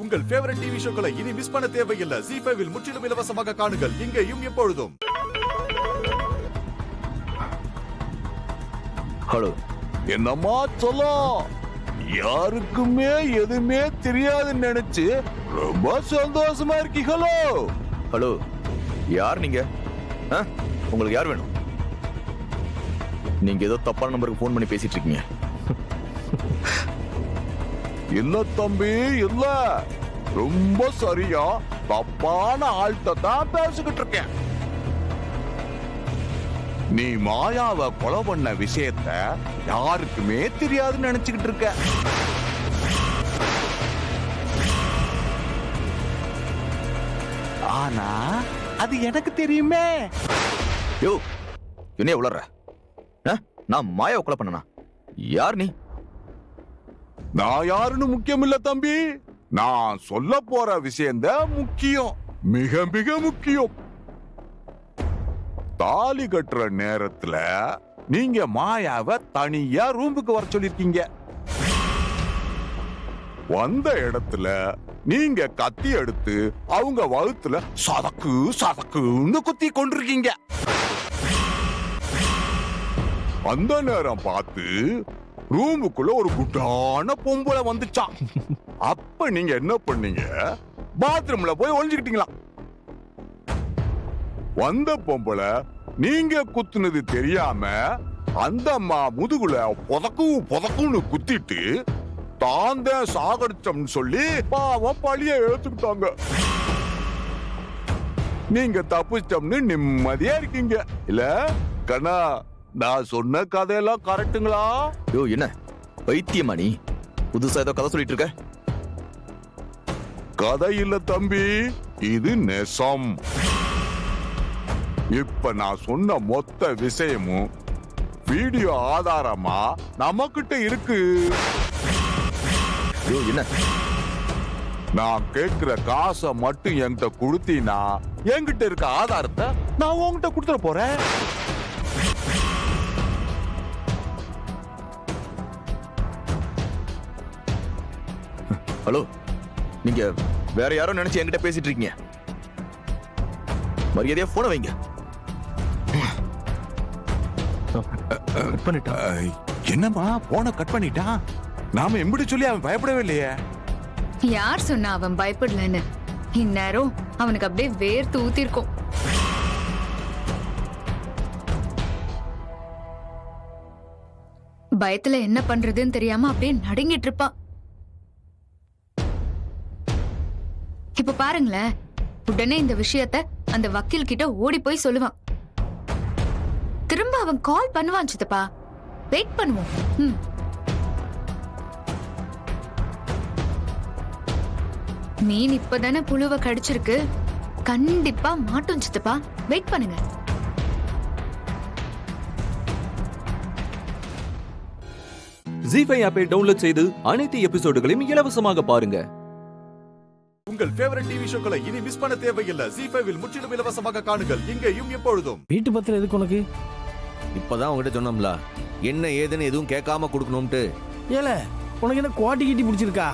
உங்கள் favourite TV ஷோக்களை இனி miss பண்ண தேவையில்லை. ZEE5 இல் முற்றிலும் இலவசமாக காணுங்கள். இங்கேயும் எப்பொழுதும். ஹலோ, என்னம்மா சொல்லோ? யாருக்குமே எதுவுமே தெரியாதுன்னு நினைச்சு ரொம்ப சந்தோஷமா இருக்கீங்களோ? ஹலோ, யார் நீங்க? உங்களுக்கு யார் வேணும்? நீங்க ஏதோ தப்பான நம்பருக்கு போன் பண்ணி பேசிட்டு இருக்கீங்க. இல்ல தம்பி, இல்ல, ரொம்ப சரியா தப்பான ஆள்கிட்ட தான் பேசிக்கிட்டு இருக்கேன். நீ மாயாவை கொலை பண்ண விஷயத்த யாருக்குமே தெரியாதுன்னு நினைச்சுக்கிட்டு இருக்க. ஆனா அது எனக்கு தெரியுமே. யோ, என்ன உளற? நான் மாயாவை கொலை பண்ணனா? யார் நீ? நான் யாருன்னு முக்கியம் இல்ல தம்பி, நான் சொல்ல போற விஷயம்தான் முக்கியம், மிக மிக முக்கியம். தாலி கட்டுற நேரத்துல நீங்க மாயாவை தனியா ரூமுக்கு வர சொல்லிருக்கீங்க. வந்த இடத்துல நீங்க கத்தி எடுத்து அவங்க வகுத்துல சதக்கு சதக்குன்னு குத்தி கொண்டிருக்கீங்க. அந்த நேரம் பார்த்து ரூமுக்குள்ள ஒரு குட்டான பொம்பளை வந்துச்சான். அப்ப நீங்க என்ன பண்ணீங்க? பாத்ரூம்ல போய் ஒளிஞ்சுக்கிட்டீங்களா? வந்த பொம்பளை நீங்க குத்துனது தெரியாம அந்த அம்மா முதுகுல புதக்குன்னு குத்திட்டு தாந்த சாகடிச்சோம்னு சொல்லி பாவம் பழிய எடுத்துக்கிட்டாங்க. நீங்க தப்பிச்சோம்னு நிம்மதியா இருக்கீங்க இல்ல கண்ணா? நான் சொன்ன கதையெல்லாம் கரெக்டுங்களா? யோ, என்ன பைத்தியமா நீ? புதுசா ஏதோ கதை சொல்லிட்டு இருக்க. கதை இல்ல தம்பி, இது நெசம். இப்ப நான் சொன்ன மொத்த விஷயமும் வீடியோ ஆதாரமா நமக்கிட்ட இருக்கு. யோ, என்ன? நான் கேக்குற காசை மட்டும் என்கிட்ட கொடுத்தீனா என்கிட்ட இருக்க ஆதாரத்தை நான் உன்கிட்ட கொடுத்துட போறேன். ஹலோ, நீங்க வேற யாரோ நினைச்சு என்கிட்ட பேசிட்டு இருக்கீங்க. மரியாதையா போன வைங்க. என்னம்மா போன கட் பண்ணிட்டான்? நாம எப்படி சொல்லி அவன் பயப்படவே இல்லையே. யார் சொன்னா அவன் பயப்படலன்னு? இந்நேரம் அவனுக்கு அப்படியே வேர்த்து ஊத்திருக்கும். பயத்துல என்ன பண்றதுன்னு தெரியாம அப்படியே நடுங்கிட்டு இருப்பான். இப்ப பாருங்களேன், உடனே இந்த விஷயத்த அந்த வக்கீல் கிட்ட ஓடி போய் சொல்லுவான். திரும்ப அவன் கால் பண்ணுவான். சித்தப்பா, வெயிட் பண்ணுவோம். மீன் இப்பதானே புழுவை கடிச்சிருக்கு, கண்டிப்பா மாட்டோம் சித்தப்பா, வெயிட் பண்ணுங்க. ZEE5 ஆப்பை டவுன்லோட் செய்து அனைத்து எபிசோடுகளையும் இலவசமாக பாருங்க. உங்கள் ஃபேவரட் டிவி ஷோக்களை இனி மிஸ் பண்ண தேவையில்லை. ZEE5 இல் முற்றிலும் இலவசமாக காணுங்கள். இங்கேயும் எப்பொழுதும். வீட்டு பத்திரம் எதுக்கு உனக்கு? இப்பதான் உங்ககிட்ட சொன்னோம்ல, என்ன ஏதுன்னு எதுவும் கேட்காம கொடுக்கணும்ட்டு. ஏல, உனக்கு என்ன குவாட்டி கீட்டி பிடிச்சிருக்கா?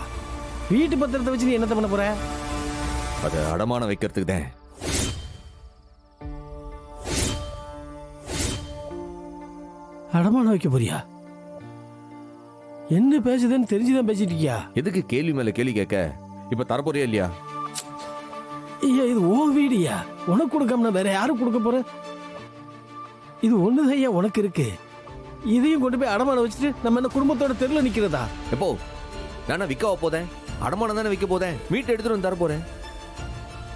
வீட்டு பத்திரத்தை வச்சு நீ என்னத்த பண்ண போற? அதை அடமானம் வைக்கிறதுக்கு தான். அடமானம் வைக்க போறியா? என்ன பேசுதுன்னு தெரிஞ்சுதான் பேசிட்டு இருக்கியா? எதுக்கு கேள்வி மேல கேள்வி கேட்க? இப்ப தரப்போறியா இல்லையா? ஐயா, இது ஓ வீடியா, உனக்கு கொடுக்காம வேற யாரும் கொடுக்க போற? இது ஒண்ணுதான் ஐயா உனக்கு இருக்கு. இதையும் கொண்டு போய் அடமானம் வச்சுட்டு நம்ம என்ன குடும்பத்தோட தெருல நிக்கிறதா? எப்போ நானா விற்க போதேன்? அடமானம் தானே விற்க போதேன். வீட்டை எடுத்துட்டு வந்து தர போறேன்.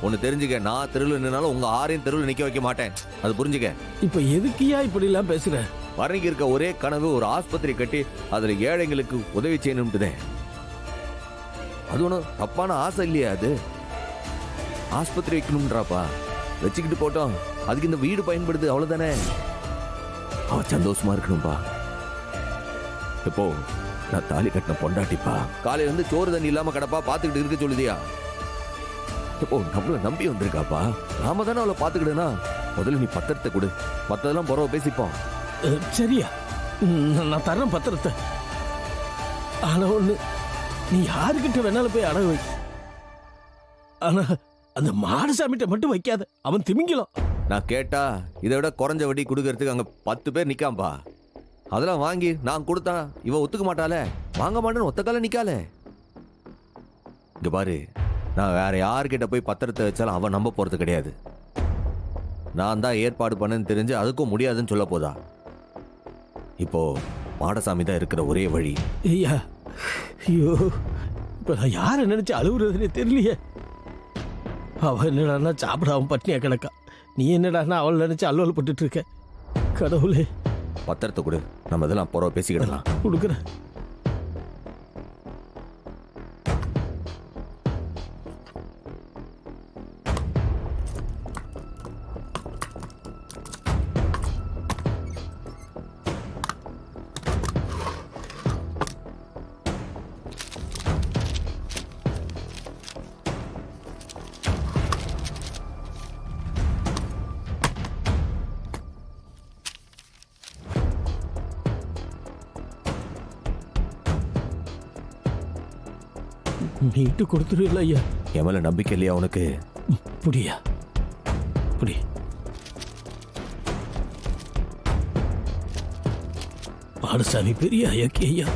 ஒன்னு தெரிஞ்சுக்க, நான் தெருவில் நின்னாலும் உங்க ஆரையும் தெருவில் நிக்க வைக்க மாட்டேன். அது புரிஞ்சுக்க. இப்ப எதுக்கியா இப்படி எல்லாம் பேசுற? வரைக்கு இருக்க ஒரே கனவு ஒரு ஆஸ்பத்திரி கட்டி அதுல ஏழைங்களுக்கு உதவி செய்யணும்ட்டுதேன். அது ஒன்றும் தப்பான ஆசை இல்லையா? அது ஆஸ்பத்திரி வைக்கணும்ன்றாப்பா, வச்சுக்கிட்டு போட்டோம். அதுக்கு இந்த வீடு பயன்படுது, அவ்வளவுதானே. அவ சந்தோஷமா இருக்கணும்பா. இப்போ நான் தாலி கட்டின பொண்டாட்டிப்பா, காலையில இருந்து சோறு தண்ணி இல்லாம கிடப்பா, பாத்துக்கிட்டு இருக்க சொல்லுதியா? இப்போ நம்மள நம்பி வந்திருக்காப்பா, நாம தானே அவளை பாத்துக்கிடுனா. முதல்ல நீ பத்திரத்தை கொடு, மத்ததெல்லாம் புறவை பேசிப்போம். சரியா, நான் தரேன் பத்திரத்தை. ஆனா ஒண்ணு, நீ யாருக்கிட்ட வேணாலும் போய் அடகு வை. ஆனா அந்த மாடசாமிட்ட மட்டும் வைக்காத, அவன் திமிங்கலம். நான் கேட்டா இதை விட குறைஞ்ச வட்டி கொடுக்கறதுக்கு அங்க 10 பேர் நிக்காம்பா. அதெல்லாம் வாங்கி நான் கொடுத்தா இவ ஒத்துக்க மாட்டாளே, வாங்க மாட்டேன்னு ஒத்த கால நிக்காளே. இங்க பாரு, நான் வேற யார்கிட்ட போய் பத்திரத்தை வச்சாலும் அவன் நம்ப போறது கிடையாது. நான் தான் ஏற்பாடு பண்ணேன்னு தெரிஞ்சு அதுக்கும் முடியாதுன்னு சொல்ல போதா. இப்போ மாடசாமி தான் இருக்கிற ஒரே வழி. ஐயா, ஐயோ, இப்ப நான் யாரை நினைச்சு அழுகுறதுனே தெரியலையே. அவ என்னடான்னா சாப்பிடாம பட்னியா கிடக்கா, நீ என்னடான்னா அவள் நினைச்சு அல்லோல் பட்டுட்டு இருக்க. கடவுளே, பத்திரத்தை கொடு, நம்ம இதெல்லாம் புறவை பேசிக்கிடலாம். கொடுக்குறேன். மீட்டு கொடுத்துருவில்ல ஐயா? என் மேல நம்பிக்கை இல்லையா உனக்கு? புடியா, புடி. மாடசாமி பெரிய ஐயாக்கி ஐயா,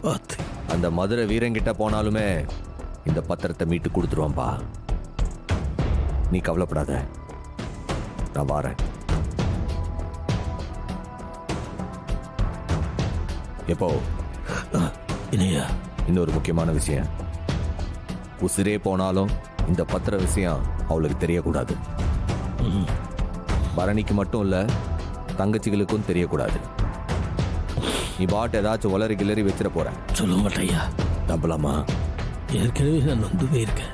பார்த்து. அந்த மதுரை வீரங்கிட்ட போனாலுமே இந்த பத்திரத்தை மீட்டு கொடுத்துருவான்பா. நீ கவலைப்படாத, நான் வாரேன். எப்போ? இனியா, இன்னொரு முக்கியமான விஷயம், உசிரே போனாலும் இந்த பத்திர விஷயம் அவளுக்கு தெரியக்கூடாது. பரணிக்கு மட்டும் இல்ல, தங்கச்சிகளுக்கும் தெரியக்கூடாது. நீ பாட்டு ஏதாச்சும் உளறி கிளறி வச்சிட போற. சொல்ல மாட்டேயா? நம்பலாமா? ஏற்கனவே நான் நொந்து போயிருக்கேன்.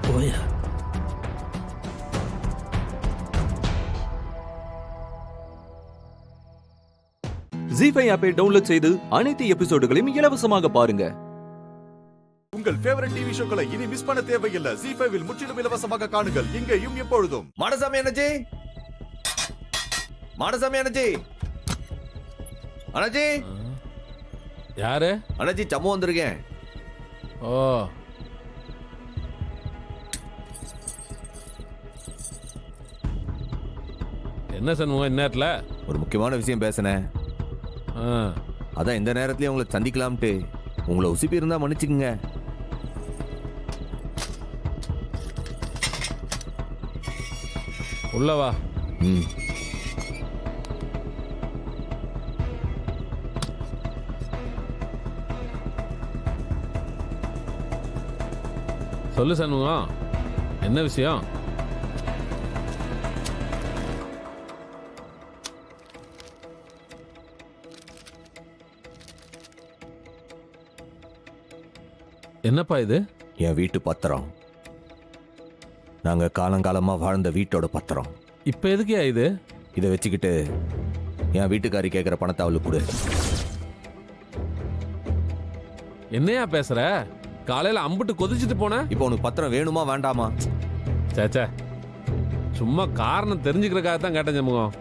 போயா. ஜி5 ஆப்பை டவுன்லோட் செய்து அனைத்து எபிசோடுகளையும் இலவசமாக பாருங்க. உங்கள் ஃபேவரட் டிவி ஷோக்களை இனி மிஸ் பண்ண தேவையில்லை. ஜி5வில் முற்றிலும் இலவசமாக காணுங்கள், இங்கேயும் எப்பொழுதும். மாடசாமி அண்ணாச்சி, மாடசாமி அண்ணாச்சி, அண்ணாச்சி. யாரு? அண்ணாச்சி, சம்மு வந்திருக்கேன். ஓ, என்ன சண்முகம் இந்நேரத்தில்? ஒரு முக்கியமான விஷயம் பேசினேன். அதான் இந்த நேரத்துலயும் உங்களை சந்திக்கலாம்ட்டு. உங்களை உசுப்பி இருந்தா மன்னிச்சுக்குங்க. உள்ளவா. சொல்லு சண்முகம், என்ன விஷயம்? என்னப்பா இது? என் வீட்டு பத்திரம். நாங்க காலங்காலமா வாழ்ந்த வீட்டோட பத்திரம். இப்ப எதுக்கியா இது? இதை வச்சுக்கிட்டு என் வீட்டுக்காரி கேட்கிற பணத்தை அவளுக்கு கொடு. என்னையா பேசுற? காலையில அம்புட்டு கொதிச்சுட்டு போன. இப்போ உனக்கு பத்திரம் வேணுமா வேண்டாமா? சேச்சே, சும்மா காரணம் தெரிஞ்சுக்கிறதுக்காக தான் கேட்டேன் சண்முகம்.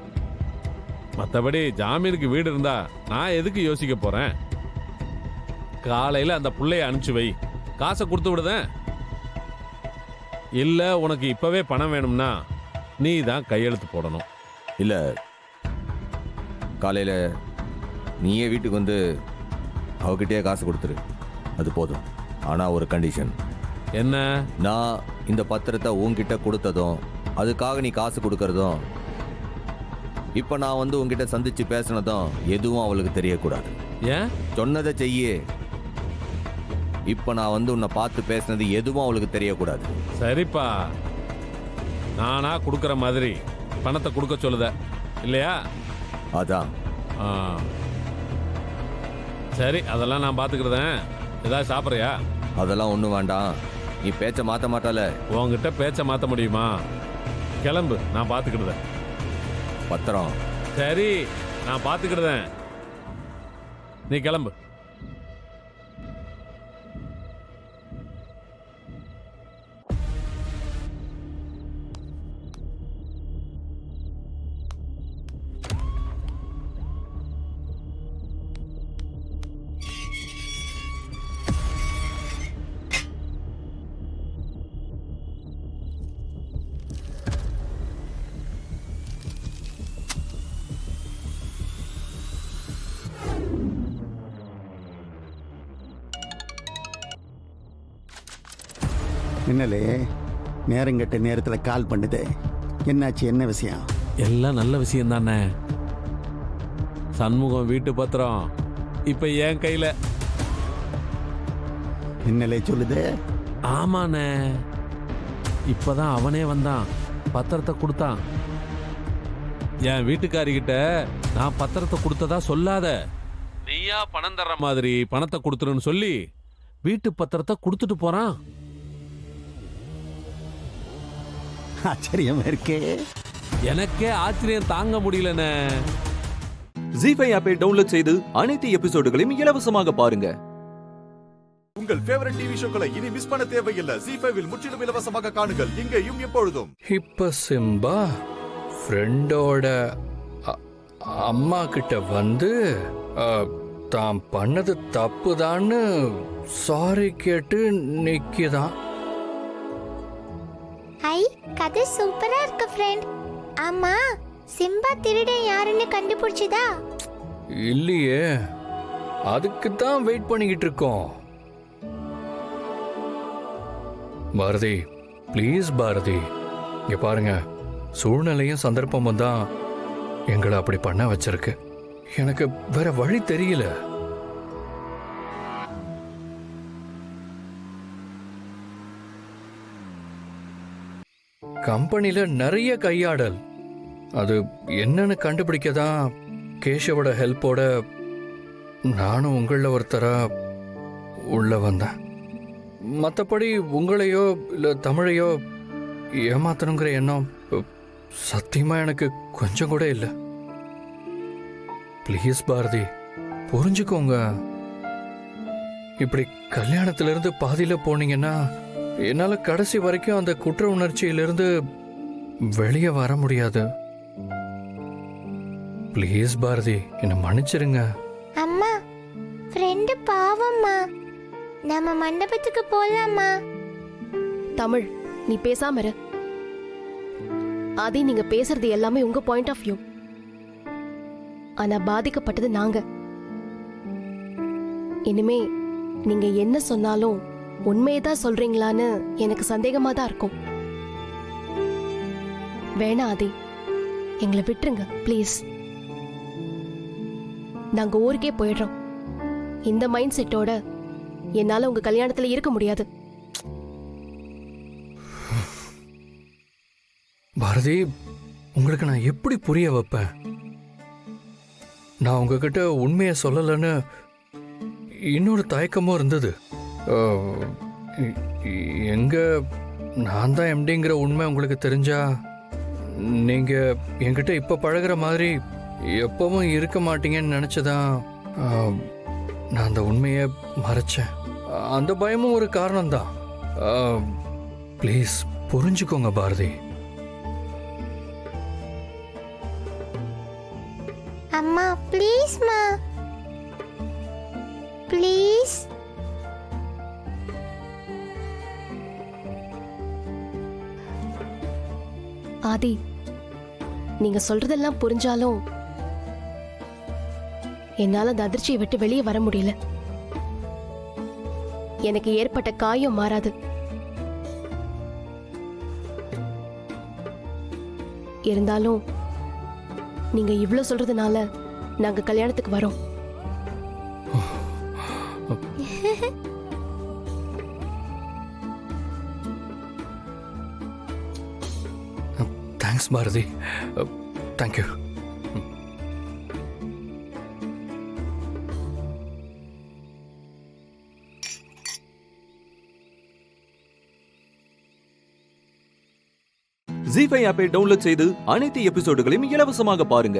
மற்றபடி ஜாமீனுக்கு வீடு இருந்தா நான் எதுக்கு யோசிக்க போறேன்? காலையில அந்த புள்ளைய அனுப்பிச்சு வை, காசை கொடுத்து விடுதேன். இல்ல உனக்கு இப்பவே பணம் வேணும்னா நீ தான் கையெழுத்து போடணும். இல்ல, காலையில நீயே வீட்டுக்கு வந்து அவகிட்டயே காசு கொடுத்துரு, அது போதும். ஆனா ஒரு கண்டிஷன். என்ன? நான் இந்த பத்திரத்தை உன்கிட்ட கொடுத்ததும் அதுக்காக நீ காசு கொடுக்கறதும், இப்ப நான் வந்து உன்கிட்ட சந்திச்சு பேசினதும் எதுவும் அவளுக்கு தெரியக்கூடாது. ஏன்? சொன்னதை செய்யே. இப்ப நான் வந்து உன்னை பார்த்து பேசினது எதுவும் அவளுக்கு தெரியக்கூடாது. சரிப்பா, நானா கொடுக்கற மாதிரி பணத்தை கொடுக்க சொல்லுத இல்லையா? அதான். சரி, அதெல்லாம் நான் பாத்துக்கிறேன். ஏதாவது சாப்பிட்றியா? அதெல்லாம் ஒண்ணும் வேண்டாம். நீ பேச்ச மாத்த மாட்டால. உன்கிட்ட பேச்ச மாத்த முடியுமா? கிளம்பு, நான் பாத்துக்கிடுதேன். பத்திரம். சரி, நான் பாத்துக்கிடுதேன், நீ கிளம்பு. என்னலே நேரங்கெட்ட நேரத்தில் கால் பண்ணுது, என்னாச்சு, என்ன விஷயம்? எல்லாம் நல்ல விஷயம் தானே. சண்முகம் வீட்டு பத்திரம் இப்ப என் கையில. என்னலே சொல்லுது? ஆமாண்ணே, இப்பதான் அவனே வந்தான், பத்திரத்தை கொடுத்தான். என் வீட்டுக்காரிகிட்ட நான் பத்திரத்தை கொடுத்ததா சொல்லாத, நீயா பணம் தர்ற மாதிரி பணத்தை கொடுத்துருன்னு சொல்லி வீட்டு பத்திரத்தை கொடுத்துட்டு போறான். ஆச்சரியமா இருக்கே. எனக்கே ஆச்சரியம் தாங்க முடியலண்ணே. ஜி5 ஆப்பை டவுன்லோட் செய்து அனைத்து எபிசோடுகளையும் இலவசமாக பாருங்க. உங்கள் ஃபேவரட் டிவி ஷோக்களை இனி மிஸ் பண்ண தேவையில்லை. ஜி5ல் முற்றிலும் இலவசமாக காணுங்கள், இங்கேயும் எப்பொழுதும். இப்ப சிம்பா ஃப்ரெண்டோட அம்மா கிட்ட வந்து தான் பண்ணது தப்புதான்னு சாரி கேட்டு நிக்கிதான். ஐ, கதை சூப்பரா இருக்கு ஃப்ரெண்ட். ஆமா, சிம்பா திருடன் யாருன்னு கண்டுபிடிச்சதா? இல்லையே, அதுக்கு தான் வெயிட் பண்ணிக்கிட்டு இருக்கோம். பாரதி, ப்ளீஸ் பாரதி, இங்க பாருங்க, சூழ்நிலையும் சந்தர்ப்பமும் தான் எங்களை அப்படி பண்ண வச்சிருக்கு. எனக்கு வேற வழி தெரியல. கம்பெனில நிறைய கையாடல், அது என்னன்னு கண்டுபிடிக்கதான் கேஷவோட ஹெல்ப்போட நானும் உங்கள ஒருத்தரா உள்ள வந்தேன். மற்றபடி உங்களையோ இல்லை தமிழையோ ஏமாத்தணுங்கிற எண்ணம் சத்தியமா எனக்கு கொஞ்சம் கூட இல்லை. ப்ளீஸ் பாரதி, புரிஞ்சுக்கோங்க. இப்படி கல்யாணத்திலிருந்து பாதியில போனீங்கன்னா என்னால கடைசி வரைக்கும் அந்த குற்ற உணர்ச்சியிலிருந்து வெளியே வர முடியாது. ப்ளீஸ் பாரதி, என்னை மன்னிச்சிருங்க. அம்மா, ஃப்ரெண்டு பாவம்மா, நம்ம மண்டபத்துக்கு போலாமா? தமிழ், நீ பேசாம இரு. ஆதி, நீங்க பேசுறது எல்லாமே உங்க பாயிண்ட் ஆஃப் வியூ. ஆனா பாதிக்கப்பட்டது நாங்க. இனிமே நீங்க என்ன சொன்னாலும் உண்மையதான் சொல்றீங்களான்னு எனக்கு சந்தேகமா தான் இருக்கும். வேணா ஆதி, எங்களை விட்டுருங்க ப்ளீஸ். நாங்க ஊருக்கே போயிடுறோம். இந்த மைண்ட் செட்டோட என்னால உங்க கல்யாணத்துல இருக்க முடியாது. பாரதி, உங்களுக்கு நான் எப்படி புரிய வைப்பேன்? நான் உங்ககிட்ட உண்மையை சொல்லலைன்னு இன்னொரு தயக்கமும் இருந்தது. எங்க நான் தான் எம்டிங்கிற உண்மை உங்களுக்கு தெரிஞ்சா நீங்க என்கிட்ட இப்ப பழகுற மாதிரி எப்பவும் இருக்க மாட்டீங்கன்னு நினைச்சதான் நான் அந்த உண்மையை மறைச்சேன். அந்த பயமும் ஒரு காரணம்தான். ப்ளீஸ் புரிஞ்சுக்கோங்க பாரதி. அம்மா ப்ளீஸ்மா, ப்ளீஸ். ஆதி, நீங்க சொல்றதெல்லாம் புரிஞ்சாலும் என்னால அந்த அதிர்ச்சியை விட்டு வெளியே வர முடியல. எனக்கு ஏற்பட்ட காயம் மாறாது. இருந்தாலும் நீங்க இவ்ளோ சொல்றதுனால நாங்க கல்யாணத்துக்கு வரோம். Thanks Bharathi, thank you. ஜி5 ஆப்பை டவுன்லோட் செய்து அனைத்து எபிசோடுகளையும் இலவசமாக பாருங்க.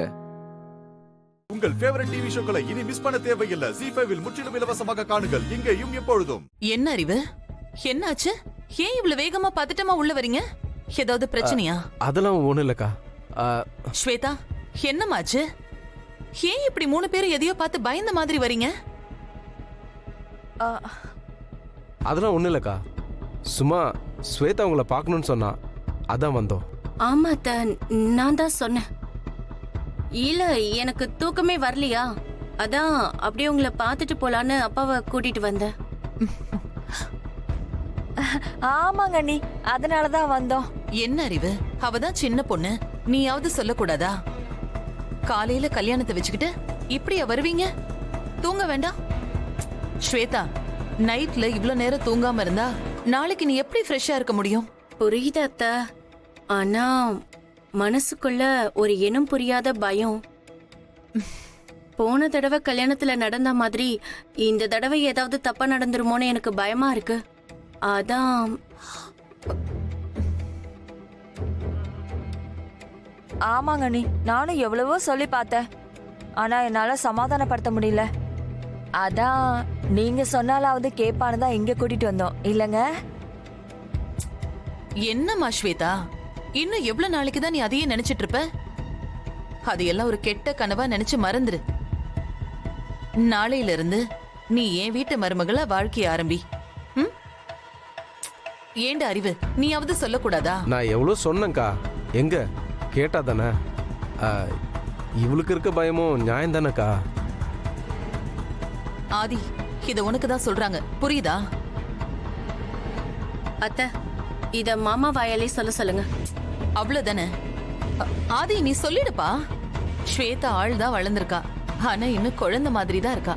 உங்கள் ஃபேவரட் டிவி ஷோக்களை இனி மிஸ் பண்ண தேவையில்லை. ஜி5ல் முற்றிலும் இலவசமாக காணுங்கள், இங்கேயும் எப்பொழுதும். என்ன அறிவு, என்னாச்சு? ஏன் இவ்வளவு வேகமா பதட்டமா உள்ள வரீங்க? ஏதாவது பிரச்சனையா? அதெல்லாம் ஒண்ணும் இல்லக்கா. ஸ்வேதா, என்னமாச்சு? ஏன் இப்படி 3 பேரும் எதையோ பார்த்து பயந்த மாதிரி வரீங்க? அதெல்லாம் ஒண்ணும் இல்லக்கா. சும்மா ஸ்வேதா உங்களை பார்க்கணும்னு சொன்னா, அதான் வந்தோம். ஆமா நான் தான் சொன்னேன். இல்ல, எனக்கு தூக்கமே வரலையா, அதான் அப்படியே உங்களை பார்த்துட்டு போலான்னு அப்பாவை கூட்டிட்டு வந்தேன். ஆமாங்க அண்ணி, அதனாலதான் வந்தோம். என்ன அறிவு, அவதான் சின்ன பொண்ணு, நீயாவது சொல்லக்கூடாதா? காலையில கல்யாணத்தை வச்சுக்கிட்டு இப்படியா வருவீங்க? தூங்க வேண்டாம்? ஸ்வேதா, நைட்ல இவ்ளோ நேரம் தூங்காம இருந்தா நாளைக்கு நீ எப்படி ஃப்ரெஷ்ஷா இருக்க முடியும்? புரியுது அத்தை, ஆனா மனசுக்குள்ள ஒரு இனம் புரியாத பயம். போன தடவை கல்யாணத்துல நடந்த மாதிரி இந்த தடவை ஏதாவது தப்பா நடந்துருமோன்னு எனக்கு பயமா இருக்கு. அதான். ஆமாங்க அண்ணி, நானும் எவ்வளவோ சொல்லி பார்த்தேன், ஆனா என்னால சமாதானப்படுத்த முடியல. அதான் நீங்க சொன்னாலாவது கேட்பான்னு தான் இங்க கூட்டிட்டு வந்தோம் இல்லங்க. என்னம்மா ஸ்வேதா, இன்னும் எவ்வளவு நாளைக்கு தான் நீ அதையே நினைச்சிட்டு இருப்ப? அது எல்லாம் ஒரு கெட்ட கனவா நினைச்சு மறந்துரு. நாளையில இருந்து நீ என் வீட்டு மருமகள வாழ்க்கைய ஆரம்பி. ஏண்ட அறிவு, நீயாவது சொல்லக்கூடாதா? நான் எவ்வளோ சொன்னேன்க்கா, எங்க கேட்டா தானே? இவளுக்கு இருக்க பயமும் நியாயம் தானேக்கா? ஆதி, இத உனக்கு தான் சொல்றாங்க, புரியுதா? அத்தை, இத மாமா வாயாலே சொல்ல சொல்லுங்க. அவ்வளவுதானே. ஆதி, நீ சொல்லிடுப்பா. ஸ்வேதா ஆள்தான் வளர்ந்திருக்கா, ஆனா இன்னும் குழந்தை மாதிரி தான் இருக்கா.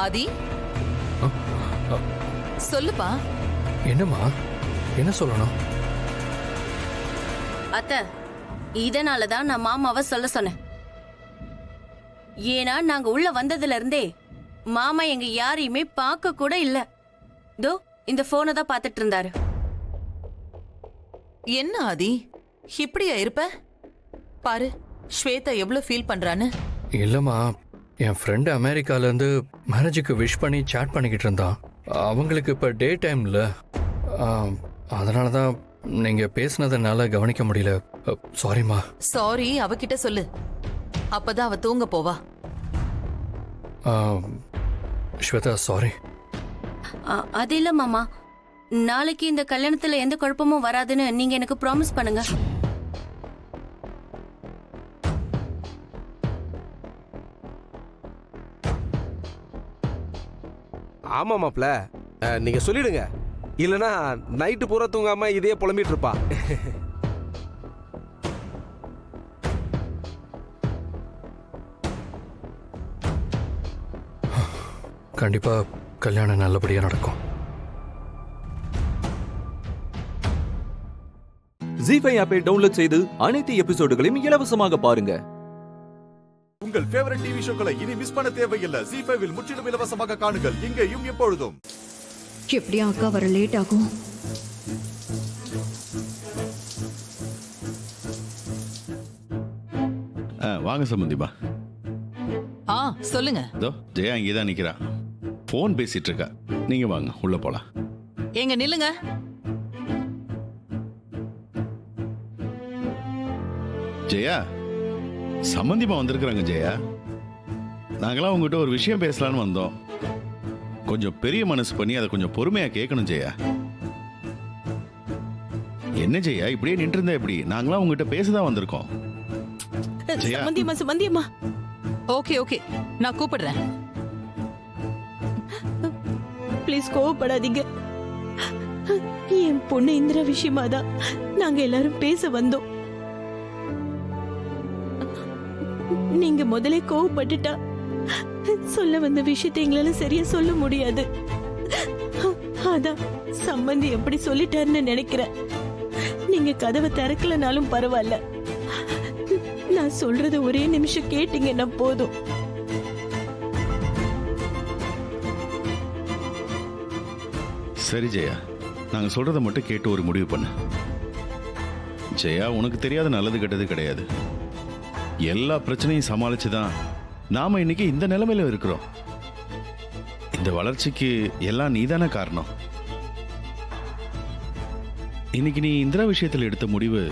ஆதி, சொல்லுப்பா. என்னம்மா, என்ன சொல்லணும்? அத்தை, இதனாலதான் நான் மாமாவை சொல்ல சொன்னேன். ஏன்னா நாங்க உள்ள வந்ததுல இருந்தே மாமா எங்க யாரையுமே பார்க்க கூட இல்ல. தோ இந்த போனை தான் பார்த்துட்டு இருந்தாரு. என்ன ஆதி, இப்படியா இருப்ப? பாரு ஸ்வேதா எவ்வளவு ஃபீல் பண்றான்னு. இல்லம்மா, என் ஃப்ரெண்டு அமெரிக்காலேருந்து மேரேஜுக்கு விஷ் பண்ணி சேட் பண்ணிக்கிட்டு இருந்தான். அவங்களுக்கு இப்போ டே டைம்ல, அதனால தான் நீங்கள் பேசுனதுனால கவனிக்க முடியல. சாரிம்மா. சாரி அவகிட்ட சொல்லு, அப்பதான் அவ தூங்க போவா. ஸ்வேதா, சாரி. அது இல்ல மாமா, நாளைக்கு இந்த கல்யாணத்துல எந்த குழப்பமும் வராதுன்னு நீங்க எனக்கு ப்ராமிஸ் பண்ணுங்க. ஆமா மாப்ள, நீங்க சொல்லிடுங்க, இல்லனா நைட்டு பூரா தூங்காம இதே புலம்பிட்டு இருப்பா. கண்டிப்பா கல்யாணம் நல்லபடியா நடக்கும். ஜீஃபை ஆப்பை டவுன்லோட் செய்து அனைத்து எபிசோடுகளையும் இலவசமாக பாருங்க. உங்கள் ஃபேவரட் டிவி ஷோக்களை இனி மிஸ் பண்ண தேவையில்லை. ஜீ5 முற்றிலும் இலவசமாக காணுங்கள், இங்கேயும் எப்பொழுதும். எப்படியும் அக்கா வர லேட் ஆகும். வாங்க சம்பந்திமா. சொல்லுங்க. ஜெயா இங்கேதான் நிக்கிறா, போன் பேசிட்டு இருக்கா. நீங்க வாங்க உள்ள போலாம். எங்க நில்லுங்க. ஜெயா, சம்பந்திமா வந்திருக்கிறாங்க. ஜெயா, நாங்களாம் உங்ககிட்ட ஒரு விஷயம் பேசலான்னு வந்தோம். கொஞ்சம் பெரிய மனசு பண்ணி அதை கொஞ்சம் பொறுமையா கேட்கணும். ஜெயா, என்ன ஜெயா இப்படியே நின்று இருந்தா எப்படி? நாங்களாம் உங்ககிட்ட பேசதான் வந்திருக்கோம். சம்பந்தியம்மா. ஓகே ஓகே, நான் கூப்பிடுறேன். ப்ளீஸ் கோவப்படாதீங்க. என் பொண்ணு இந்திரா விஷயமா தான் நாங்க எல்லாரும் பேச வந்தோம். நீங்க முதலே கோவப்பட்டுட்டா சொல்ல வந்த விஷயத்தை எங்களால சரியா சொல்ல முடியாது. அதான் சம்பந்தி எப்படி சொல்லிட்டாருன்னு நினைக்கிறேன். நீங்க கதவை திறக்கலனாலும் பரவாயில்ல, நான் சொல்றத ஒரே நிமிஷம் கேட்டீங்கன்னா போதும். சரி ஜெயா, நாங்க சொல்றதை மட்டும் கேட்டு ஒரு முடிவு பண்ணு. ஜெயா, உனக்கு தெரியாத நல்லது கெட்டது கிடையாது. எல்லா பிரச்சனையும் சமாளிச்சுதான் நாம இன்னைக்கு இந்த நிலைமையில இருக்கிறோம். இந்த வளர்ச்சிக்கு எல்லாம் நீதானே காரணம். இன்னைக்கு நீ இந்திரா விஷயத்தில் எடுத்த முடிவு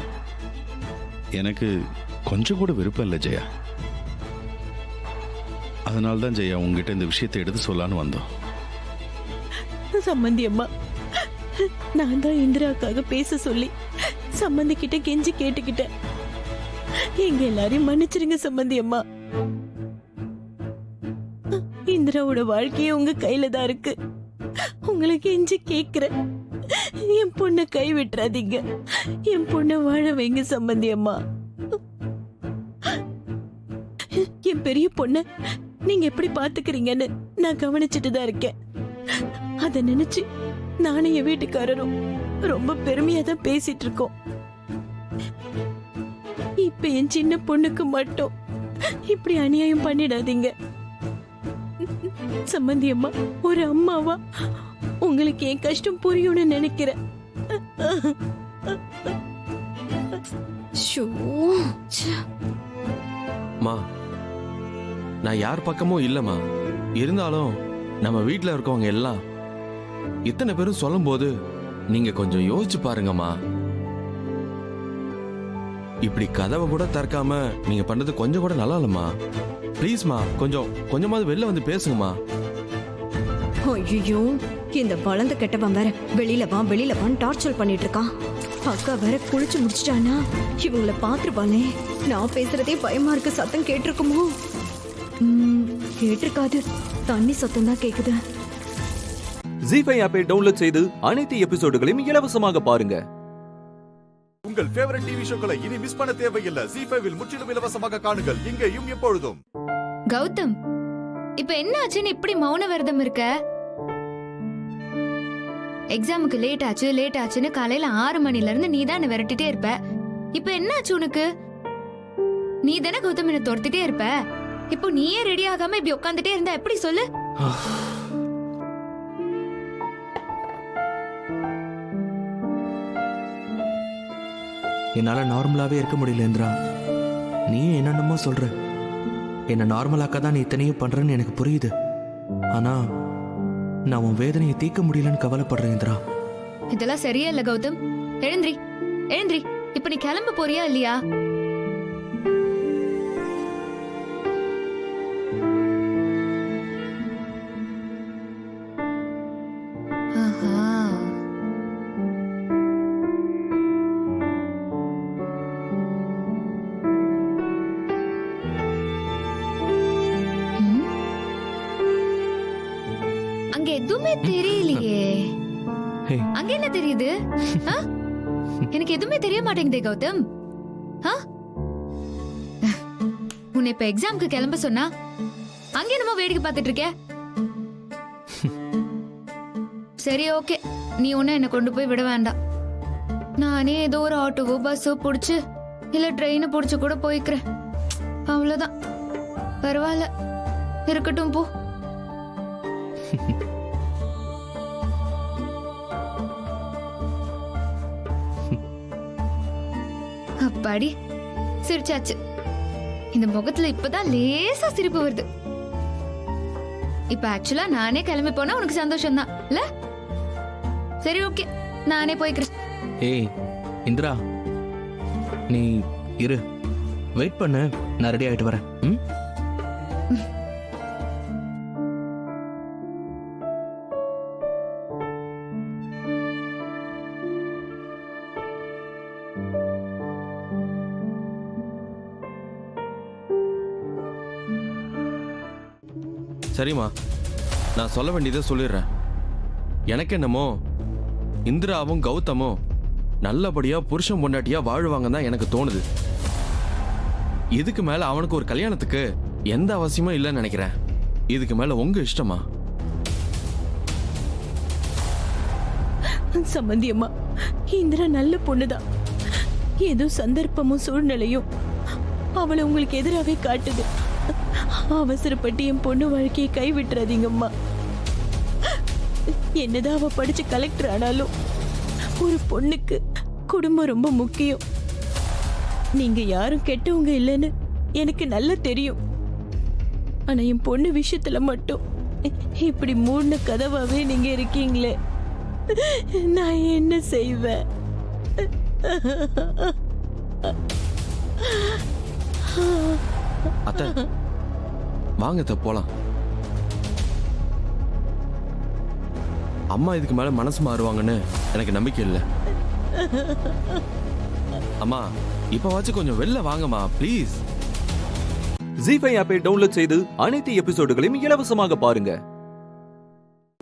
எனக்கு கொஞ்சம் கூட விருப்பம் இல்லை ஜெயா. அதனால்தான் ஜெயா உங்ககிட்ட இந்த விஷயத்தை எடுத்து சொல்லான்னு வந்தோம். சம்பந்தி அம்மா, நான் தான் இந்திராவுக்காக பேச சொல்லி சம்பந்தி கிட்ட கெஞ்சி கேட்டுக்கிட்டேன். எங்க எல்லாரையும் மன்னிச்சிருங்க சம்பந்தி அம்மா. இந்திராவோட வாழ்க்கையே உங்க கையில தான் இருக்கு. உங்களை கெஞ்சி கேக்குறேன், என் பொண்ணை கை விட்டுறாதீங்க. என் பொண்ணை வாழ வைங்க சம்பந்தி அம்மா. என் பெரிய பொண்ணை நீங்க எப்படி பாத்துக்கிறீங்கன்னு நான் கவனிச்சுட்டு தான் இருக்கேன். அத நினைச்சு நானும் என் வீட்டுக்காரரும் ரொம்ப பெருமையா தான் பேசிட்டு இருக்கோம். இப்ப என் சின்ன பொண்ணுக்கு மட்டும் இப்படி அநியாயம் பண்ணிடாதீங்க சம்பந்தி அம்மா. ஒரு அம்மாவா உங்களுக்கு என் கஷ்டம் புரியும்னு நினைக்கிறேன். மா, நான் யார் பக்கமும் இல்லைம்மா. இருந்தாலும் நம்ம வீட்டில் இருக்கவங்க எல்லாம் இத்தனை பேரும் சொல்லும்போது நீங்க கொஞ்சம் யோசிச்சு பாருங்கம்மா. இப்படி கதவை கூட திறக்காம நீங்க பண்றது கொஞ்சம் கூட நல்லா இல்லம்மா. ப்ளீஸ்மா, கொஞ்சமாவது வெளில வந்து பேசுங்கம்மா. ஐயோ, இந்த வளர்ந்து கெட்டவன் வேற வெளியில வான்னு டார்ச்சர் பண்ணிட்டு இருக்கான். அக்கா வேற குளிச்சு முடிச்சிட்டானா இவங்கள பாத்துருப்பானே. நான் பேசுறதே பயமா இருக்கு. சத்தம் கேட்டிருக்குமோ? கேட்டிருக்காது, தண்ணி சத்தம் தான் கேக்குது. ஜீஃபை ஆப்பை டவுன்லோட் செய்து அனைத்து எபிசோடுகளையும் இலவசமாக பாருங்க. உங்கள் ஃபேவரட் டிவி ஷோக்களை இனி மிஸ் பண்ண தேவையில்லை. ஜீஃபைவில் முற்றிலும் இலவசமாக காணுங்கள், இங்கேயும் எப்பொழுதும். கௌதம், இப்ப என்ன ஆச்சுன்னு இப்படி மௌன விரதம் இருக்க? எக்ஸாமுக்கு லேட் ஆச்சுன்னு காலையில 6 மணில இருந்து நீ தான் விரட்டிட்டே இருப்ப. இப்ப என்ன ஆச்சு உனக்கு? நீ தானே கௌதம் என்ன துரத்திட்டே இருப்ப. இப்போ நீயே ரெடி ஆகாம இப்படி உட்காந்துட்டே இருந்தா எப்படி சொல்லு? என்னால நார்மலாவே இருக்க முடியல இந்திரா. நீ என்னென்னமோ சொல்ற. என்ன நார்மலாக்க தான் நீ இத்தனையும் பண்றேன்னு எனக்கு புரியுது. ஆனா நான் உன் வேதனையை தீர்க்க முடியலன்னு கவலைப்படுறேன் இந்திரா. இதெல்லாம் சரியா இல்ல கௌதம். எழுந்திரி. இப்ப நீ கிளம்ப போறியா இல்லையா? அங்க எதுவுமே தெரியலையே. அங்க என்ன தெரியுது? எனக்கு எதுவுமே தெரிய மாட்டேங்குதே கௌதம். உன்னை இப்ப எக்ஸாம்க்கு கிளம்ப சொன்னா அங்க என்னமோ வேடிக்கை பார்த்துட்டு இருக்க. சரி, ஓகே, நீ ஒன்னும் என்ன கொண்டு போய் விட வேண்டாம். நானே ஏதோ ஒரு ஆட்டோவோ பஸ்ஸோ புடிச்சு இல்ல ட்ரெயினை புடிச்சு கூட போய்க்கிறேன். அவ்வளவுதான். பரவாயில்ல, இருக்கட்டும் போ. அப்பாடி, சிரிச்சாச்சு. இந்த முகத்துல இப்பதான் லேசா சிரிப்பு வருது. இப்ப ஆக்சுவலா நானே கிளம்பி போனா உனக்கு சந்தோஷம் தான் இல்ல? சரி, ஓகே, நானே போய்க்கிறேன். ஏய் இந்திரா, நீ இரு, வெயிட் பண்ணு, நான் ரெடி ஆயிட்டு வரேன். சரிம்மா, நான் சொல்ல வேண்டியதை சொல்லிடுறேன். எனக்கு என்னமோ இந்திராவும் கௌதமும் நல்லபடியா புருஷன் பொண்டாட்டியா வாழ்வாங்க தான் எனக்கு தோணுது. இதுக்கு மேல அவனுக்கு ஒரு கல்யாணத்துக்கு எந்த அவசியமும் இல்லைன்னு நினைக்கிறேன். இதுக்கு மேல உங்க இஷ்டமா? சம்பந்தி அம்மா, இந்திரா நல்ல பொண்ணுதான். ஏதோ சந்தர்ப்பமும் சூழ்நிலையும் அவளை உங்களுக்கு எதிராகவே காட்டுது. அவசரப்பட்டு என் பொண்ணு வாழ்க்கையை கைவிட்டுறாதீங்கம்மா. என்னதான் அவ படிச்சு கலெக்டர் ஆனாலும் ஒரு பொண்ணுக்கு குடும்பம் ரொம்ப முக்கியம். நீங்க யாரும் கெட்டவங்க இல்லைன்னு எனக்கு நல்லா தெரியும். ஆனா என் பொண்ணு விஷயத்துல மட்டும் இப்படி மூடின கதவாவே நீங்க இருக்கீங்களே, நான் என்ன செய்வேன்? அத்தை, வாங்க அத்தை, போலாம். அம்மா இதுக்கு மேல மனசு மாறுவாங்கன்னு எனக்கு நம்பிக்கை இல்லை. அம்மா இப்பவாச்சும் கொஞ்சம் வெளில வாங்கம்மா ப்ளீஸ். ஜி5 ஆப்பை டவுன்லோட் செய்து அனைத்து எபிசோடுகளையும் இலவசமாக பாருங்க.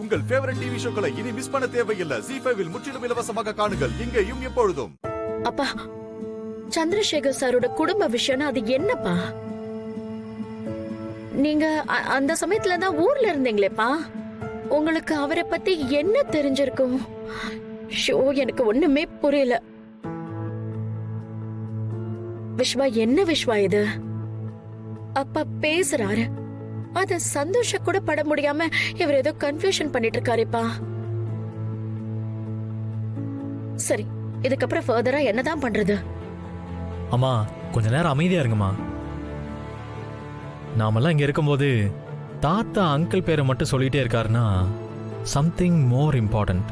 உங்கள் ஃபேவரட் டிவி ஷோக்களை இனி மிஸ் பண்ண தேவையில்லை. ஜி5 முற்றிலும் இலவசமாக காணுங்கள் இங்கேயும் எப்பொழுதும். அப்பா, சந்திரசேகர் சாரோட குடும்ப விஷயம்னா அது என்னப்பா? நீங்க அந்த சமயத்துல தான் ஊர்ல இருந்தீங்களேப்பா. உங்களுக்கு அவரை பத்தி என்ன தெரிஞ்சிருக்கும்? ஷோ, எனக்கு ஒண்ணுமே புரியல. விஸ்வா, என்ன விஸ்வா இது? அப்பா பேசுறாரு, அத சந்தோஷ கூட பட முடியாம இவர் ஏதோ கன்ஃபியூஷன் பண்ணிட்டு இருக்காருப்பா. சரி, இதுக்கப்புறம் ஃபர்தரா என்னதான் பண்றது? அம்மா, கொஞ்ச நேரம் அமைதியா இருங்கம்மா. நாமெல்லாம் இங்க இருக்கும்போது தாத்தா அங்கிள் பேரை மட்டும் சொல்லிட்டே இருக்காருன்னா சம்திங் மோர் இம்பார்ட்டன்ட்.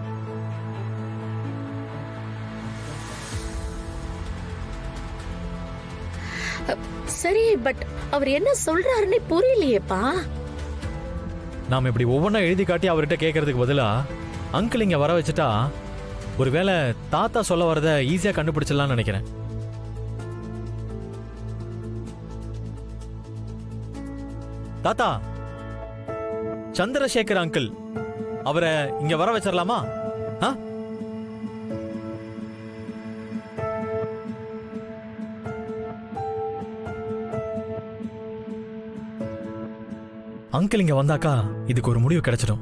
சரி, பட் அவர் என்ன சொல்றாருன்னு புரியலையேப்பா. நாம இப்படி ஒவ்வொன்றா எழுதி காட்டி அவர்கிட்ட கேட்கறதுக்கு பதிலா அங்கிள் இங்க வர வச்சுட்டா ஒருவேளை தாத்தா சொல்ல வரத ஈஸியா கண்டுபிடிச்சிடலாம்னு நினைக்கிறேன். தாத்தா, சந்திரசேகர் அங்கிள், அவரை இங்க வர வச்சிடலாமா? அங்கிள் இங்க வந்தாக்கா இதுக்கு ஒரு முடிவு கிடைச்சிடும்.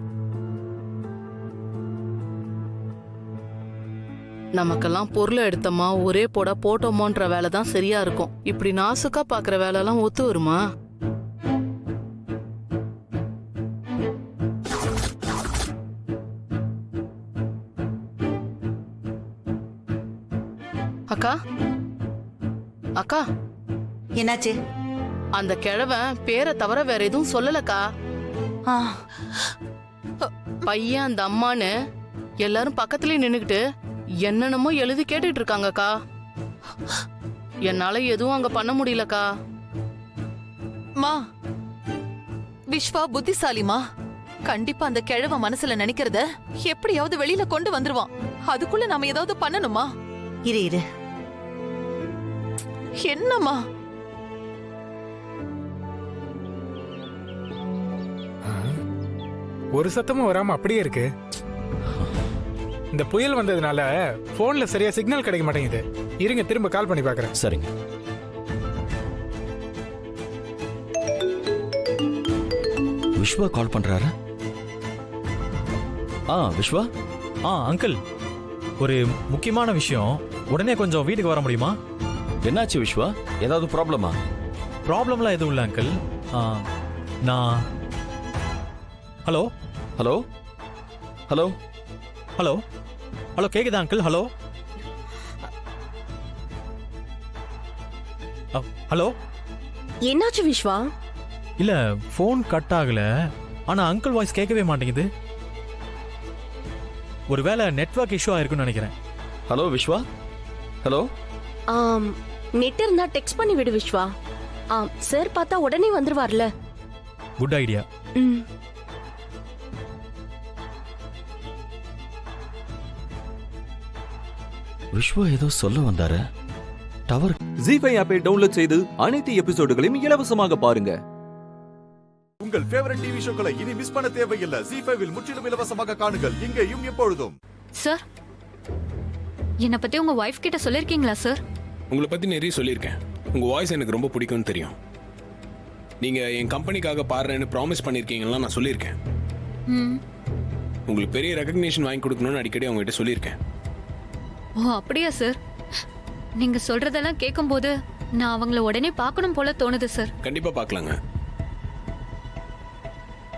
நமக்கெல்லாம் பொருளை எடுத்தோமா ஒரே போட போட்டோமோன்ற வேலை தான் சரியா இருக்கும். இப்படி நாசுக்கா பாக்குற வேலை எல்லாம் ஒத்து வருமா? அக்கா, அக்கா, என்னாச்சு? அந்த கிழவன் பேரை தவிர வேற எதுவும் சொல்லலக்கா. பையன் அந்த அம்மான்னு எல்லாரும் பக்கத்துலயே நின்னுக்கிட்டு என்னென்னமோ எழுதி கேட்டுட்டு இருக்காங்கக்கா. என்னால எதுவும் அங்க பண்ண முடியலக்கா. மா, விஸ்வா புத்திசாலிமா. கண்டிப்பா அந்த கிழவ மனசுல நினைக்கிறத எப்படியாவது வெளியில கொண்டு வந்துருவான். அதுக்குள்ள நாம ஏதாவது பண்ணணுமா? இரு என்னம்மா? ஒரு சத்தமும் வராம அப்படியே இருக்கு. இந்த புயல் வந்ததுனால போன்ல சரியா சிக்னல் கிடைக்க மாட்டேங்குது. இருங்க, திரும்ப கால் பண்ணி பார்க்கறேன். சரிங்க. விஸ்வா கால் பண்றாரு. விஸ்வா. அங்கிள், ஒரு முக்கியமான விஷயம். உடனே கொஞ்சம் வீட்டுக்கு வர முடியுமா? என்னாச்சு விஸ்வா? ஏதாவது ப்ராப்ளமா? ப்ராப்ளம்லாம் எதுவும் இல்லை அங்கிள். நான் hello hello hello hello hello கேக்குதா அங்கிள்? Hello hello. என்னாச்சு விஸ்வா? இல்ல, போன் கட் ஆகல. ஆனா அங்கிள் வாய்ஸ் கேட்கவே மாட்டேங்குது. ஒருவேளை நெட்வொர்க் இஷ்யூ ஆயிருக்குன்னு நினைக்கிறேன். ஹலோ விஸ்வா. ஹலோ. நெட் இருந்தா டெக்ஸ்ட் பண்ணி விடு விஸ்வா. சார் பார்த்தா உடனே வந்துருவார்ல. Good idea. விஸ்வா ஏதோ சொல்ல வந்தாரு. டவர். ஜி5 ஆப்பை டவுன்லோட் செய்து அனைத்து எபிசோடுகளையும் இலவசமாக பாருங்க. உங்கள் ஃபேவரட் டிவி ஷோக்களை இனி மிஸ் பண்ண தேவையில்லை. ஜி5 முற்றிலும் இலவசமாக காணுங்கள் இங்கேயும் எப்பொழுதும். சார், என்னை பத்தி உங்க வைஃப் கிட்ட சொல்லிருக்கீங்களா சார்? உங்களை பத்தி நிறைய சொல்லியிருக்கேன். உங்க வாய்ஸ் எனக்கு ரொம்ப பிடிக்கும்னு தெரியும். நீங்க என் கம்பெனிக்காக பாடுறேன்னு ப்ராமிஸ் பண்ணிருக்கீங்களா? நான் சொல்லியிருக்கேன். உங்களுக்கு பெரிய ரெகக்னிஷன் வாங்கி கொடுக்கணும்னு அடிக்கடி அவங்ககிட்ட சொல்லியிருக்கேன். ஓ, அப்படியா சார்? நீங்க சொல்றதெல்லாம் கேட்கும்போது நான் அவங்கள உடனே பார்க்கணும் போல தோணுது சார். கண்டிப்பா பார்க்கலாங்க.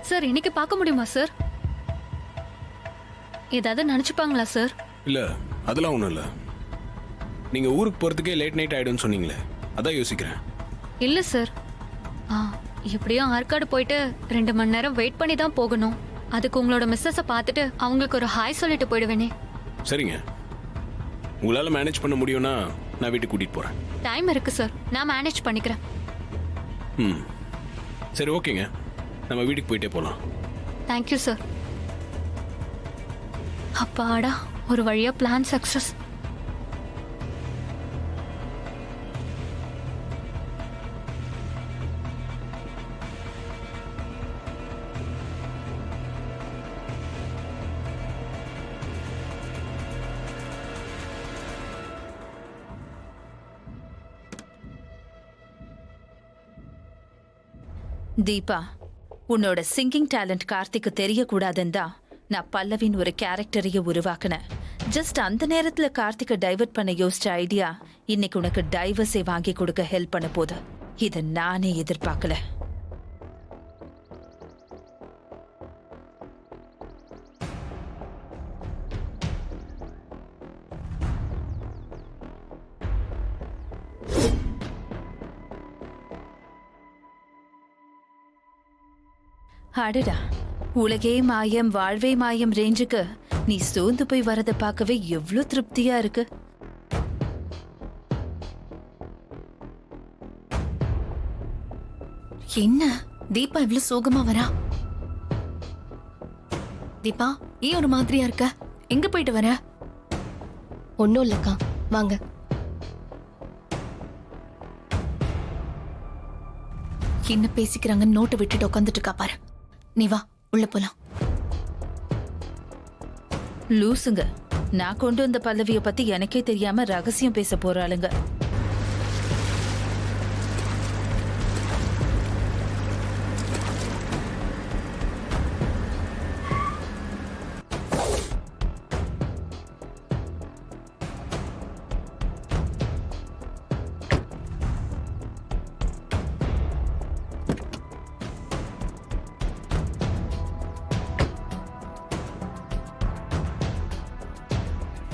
சார், இன்னைக்கு பார்க்க முடியுமா சார்? ஏதாவது நினைச்சுப்பாங்களா சார்? இல்ல, அதெல்லாம் ஒண்ணும் இல்ல. நீங்க ஊருக்கு போறதுக்கே லேட் நைட் ஆயிடும்னு சொன்னீங்களே, அதான் யோசிக்கிறேன். இல்ல சார், எப்படியும் ஆற்காடு போயிட்டு 2 மணி நேரம் வெயிட் பண்ணி தான் போகணும். அதுக்கு உங்களோட மிஸ்ஸஸை பார்த்துட்டு அவங்களுக்கு ஒரு ஹாய் சொல்லிட்டு போயிடுவேனே. சரிங்க, உங்களால மேனேஜ் பண்ண முடியும்னா நான் வீட்டுக்கு கூட்டிட்டு போறேன். டைம் இருக்கு சார், நான் மேனேஜ் பண்ணிக்கிறேன். சரி, ஓகேங்க, நம்ம வீட்டுக்கு போயிட்டே போலாம். Thank you sir. அப்பாடா, ஒரு வழியா பிளான் சக்சஸ். தீபா, உன்னோட சிங்கிங் டேலண்ட் கார்த்திக்கு தெரியக்கூடாதுன்னு தான் நான் பல்லவின் ஒரு கேரக்டரையே உருவாக்குனேன். ஜஸ்ட் அந்த நேரத்துல கார்த்திகை டைவர்ட் பண்ண யோசிச்ச ஐடியா இன்னைக்கு உனக்கு டைவர்ஸை வாங்கி கொடுக்க ஹெல்ப் பண்ண போது. இதை நானே எதிர்பார்க்கல. அடடா, உலகே மாயம் வாழ்வே மாயம் ரேஞ்சுக்கு நீ சோர்ந்து போய் வரத பார்க்கவே எவ்வளவு திருப்தியா இருக்கு. என்ன தீபா இவ்வளவு சோகமா வரா? தீபா, ஏன் ஒரு மாதிரியா இருக்க? எங்க போயிட்டு வர? ஒன்றும் இல்லைக்கா, வாங்க. என்ன பேசிக்கிறாங்க? நோட்டை விட்டுட்டு உட்காந்துட்டு இருக்கா பாரு. நீ வா, உள்ள போலாம். லூசுங்க, நான் கொண்டு வந்த பல்லவிய பத்தி எனக்கே தெரியாம ரகசியம் பேச போறாளுங்க.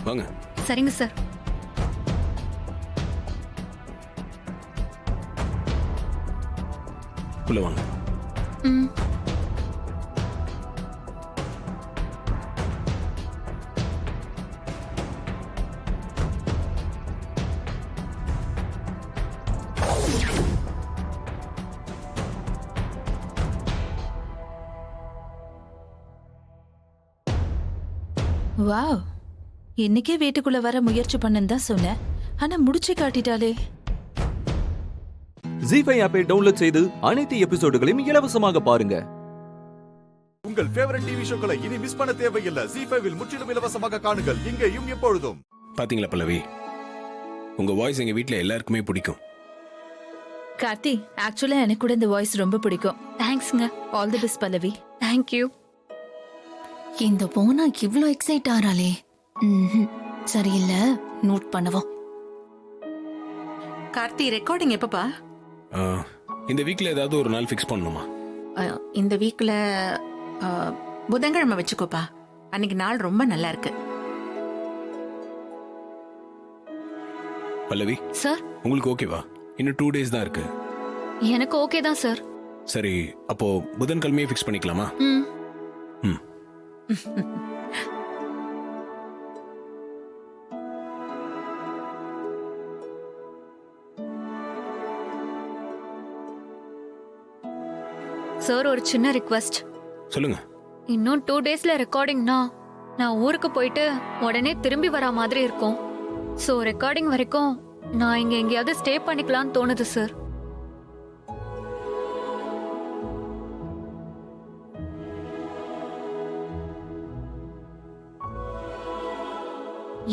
வாங்க. சரிங்க சார். உள்ள வாங்க. வாவ், இன்னைக்கே வீட்டுக்குள்ள வர முயற்சி பண்ணன்னு தான் சொன்னேன். ஆனா முடிச்சு காட்டிட்டாலே. ஜி5 ஆப்பை டவுன்லோட் செய்து அனைத்து எபிசோடுகளையும் இலவசமாக பாருங்க. உங்கள் ஃபேவரட் டிவி ஷோக்களை இனி மிஸ் பண்ண தேவையில்லை. ஜி5 முற்றிலும் இலவசமாக காணுங்கள், இங்கேயும் எப்பொழுதும். பாத்தீங்களா பல்லவி, உங்க வாய்ஸ் எங்க வீட்ல எல்லாருக்குமே பிடிக்கும். கார்த்தி, ஆக்சுவலா எனக்கு கூட இந்த வாய்ஸ் ரொம்ப பிடிக்கும். தேங்க்ஸ்ங்க. All the best Pallavi. Thank you. இந்த போனா இவ்ளோ எக்ஸைட் ஆறாளே. சரியில்லை, நோட் பண்ணுவோம். கார்த்தி, ரெக்கார்டிங் எப்பப்பா? இந்த வீக்ல ஏதாவது ஒரு நாள் ஃபிக்ஸ் பண்ணணுமா? இந்த வீக்ல புதன்கிழமை வச்சுக்கோப்பா. அன்னைக்கு நாள் ரொம்ப நல்லா இருக்கு. பல்லவி சார், உங்களுக்கு ஓகேவா? இன்னும் 2 days தான் இருக்கு. எனக்கு ஓகே தான் சார். சரி, அப்போ புதன்கிழமையே ஃபிக்ஸ் பண்ணிக்கலாமா? சார், ஒரு சின்ன ரிக்வெஸ்ட். சொல்லுங்க. இன்னும் 2 daysல ரெக்கார்டிங்னா நான் ஊருக்கு போயிட்டு உடனே திரும்பி வரா மாதிரி இருக்கும். ஸோ ரெக்கார்டிங் வரைக்கும் நான் இங்க எங்கேயாவது ஸ்டே பண்ணிக்கலாம்னு தோணுது சார்.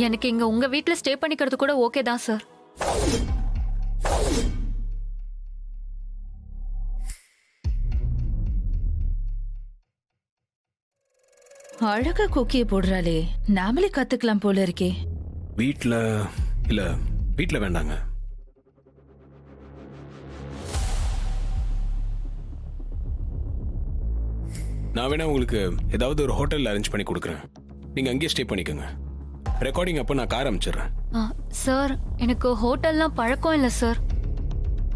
எனக்கு இங்க உங்க வீட்ல ஸ்டே பண்ணிக்கிறது கூட ஓகே தான் சார். அழகா குக்கிய போடுறாளே, நாமளே கத்துக்கலாம் போல இருக்கே. வீட்ல வேண்டாங்க. நான் வேணா உங்களுக்கு ஏதாவது ஒரு ஹோட்டல்ல அரேஞ்ச் பண்ணி கொடுக்குறேன். நீங்க அங்கேயே ஸ்டே பண்ணிக்கோங்க. ரெக்கார்டிங் அப்போ நான் கார் அமைச்சிடுறேன். சார், எனக்கு ஹோட்டல்லாம் பழக்கம் இல்லை சார்.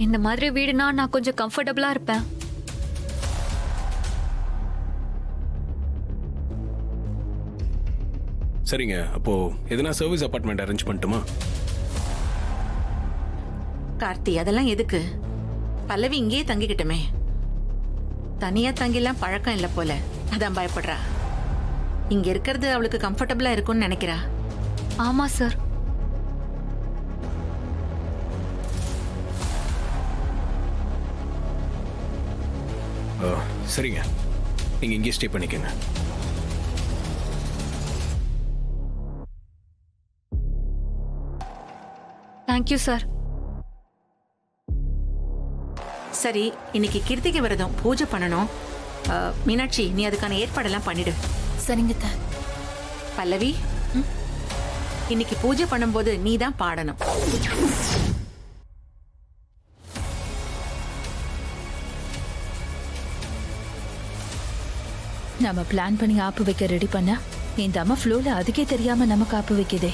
இந்த மாதிரி வீடுனா நான் கொஞ்சம் கம்ஃபர்டபுளா இருப்பேன். சரிங்க, அப்போ எதனா சர்வீஸ் அபார்ட்மெண்ட் அரேஞ்ச் பண்ணட்டுமா? கார்த்தி, அதெல்லாம் எதுக்கு? பல்லவி இங்கேயே தங்கிக்கிட்டமே. தனியா தங்கிலாம் பழக்கம் இல்லை போல, அதான் பயப்படுறா. இங்க இருக்கிறது அவளுக்கு கம்ஃபர்டபுளா இருக்கும்னு நினைக்கிறா. ஆமா சார். சரிங்க, நீங்க இங்கே ஸ்டே பண்ணிக்கங்க. Thank you sir. சரி, இன்னைக்கு கிருத்திகை விரதம், பூஜை பண்ணணும். மீனாட்சி, நீ அதுக்கான ஏற்பாடெல்லாம் பண்ணிடு. சரிங்க. பல்லவி, இன்னைக்கு பூஜை பண்ணும்போது நீ தான் பாடணும். நம்ம பிளான் பண்ணி ஆப்பு வைக்க ரெடி பண்ணா இந்த அம்மா ஃப்ளோல அதுக்கே தெரியாம நமக்கு ஆப்பு வைக்குதே.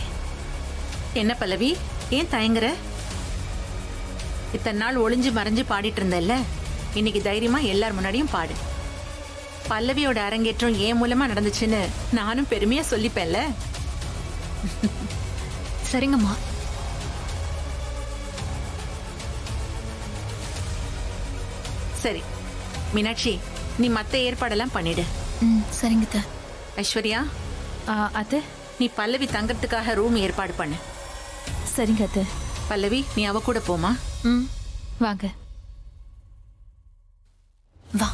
என்ன பல்லவி, ஏன் தயங்குற? இத்தனை நாள் ஒளிஞ்சு மறைஞ்சு பாடிட்டு இருந்தல்ல, இன்னைக்கு தைரியமா எல்லார் முன்னாடியும் பாடு. பல்லவியோட அரங்கேற்றம் ஏன் மூலமா நடந்துச்சுன்னு நானும் பெருமையா சொல்லிப்பேன்ல. சரிங்கம்மா. சரி மீனாட்சி, நீ மத்த ஏற்பாடெல்லாம் பண்ணிடு. சரிங்க. ஐஸ்வர்யா, அத்தை, நீ பல்லவி தங்கறதுக்காக ரூம் ஏற்பாடு பண்ணு. சரிங்க அத்தை. பல்லவி, நீ அவ கூட போமா. வாங்க. வா.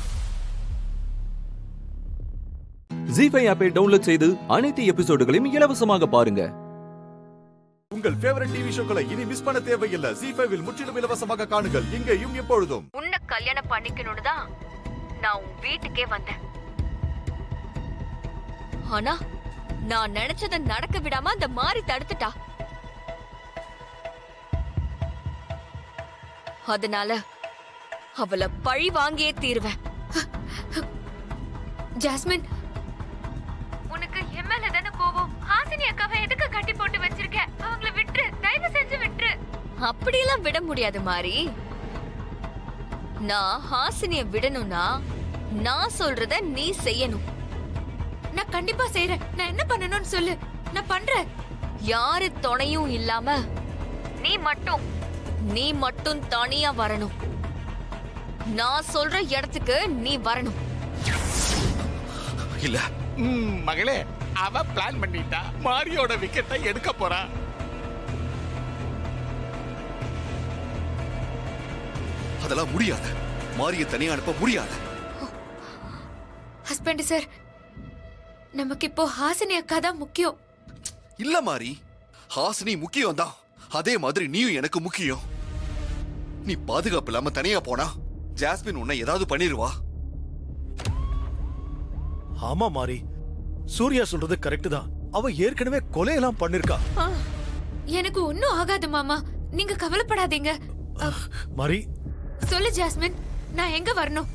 ஜீ5 ஆப்பை டவுன்லோட் செய்து அனைத்து எபிசோடுகளையும் இலவசமாக பாருங்க. உங்கள் ஃபேவரட் டிவி ஷோக்களை இனி மிஸ் பண்ண தேவையில்லை. ஜீ5ல் முற்றிலும் இலவசமாக காணுங்கள், இங்கேயும் எப்பொழுதும். உன்னை கல்யாணம் பண்ணிக்கணும்னு தான் நான் உன் வீட்டுக்கே வந்தேன். ஆனா நான் நினைச்சத நடக்க விடாம அந்த மாறி தடுத்துட்டா. அதனால அவளை பழி வாங்கியே தீருவேன். ஜாஸ்மின், உனக்கு என் மேல தானே கோவம்? ஹாசினி அக்காவை எதுக்கு கட்டி போட்டு வச்சிருக்க? அவங்கள விட்டுரு, தயவு செஞ்சு விட்டுரு. அப்படியெல்லாம் விட முடியாது மாறி. நான் ஹாசினிய விடணும்னா நான் சொல்றத நீ செய்யணும். நான் கண்டிப்பா செய்யறேன். நான் என்ன பண்ணணும்னு சொல்லு, நான் பண்றேன். யாரு துணையும் இல்லாம நீ மட்டும் தனியா வரணும். நான் சொல்ற இடத்துக்கு நீ வரணும். இல்ல மகளே, அவ பிளான் பண்ணிட்டா, மாரியோட விக்கெட்டை எடுக்க போறா. அதெல்லாம் முடியாது. மாரியை தனியா அனுப்ப முடியாது. ஹஸ்பண்ட் சார், நமக்கு இப்போ ஹாசினி அக்கா தான் முக்கியம். இல்ல மாரி, ஹாசினி முக்கியம் தான். அதே மாதிரி நீயும் எனக்கு முக்கியம். நீ பாதுகாப்பு இல்லாம தனியா போனா ஜாஸ்மின் உன்னை ஏதாவது பண்ணிருவா. ஆமா மாரி, சூர்யா சொல்றது கரெக்ட் தான். அவ ஏற்கனவே கொலையெல்லாம் பண்ணிருக்கா. எனக்கு ஒன்னும் ஆகாது மாமா, நீங்க கவலைப்படாதீங்க. மாரி, சொல்லு ஜாஸ்மின், நான் எங்க வரணும்?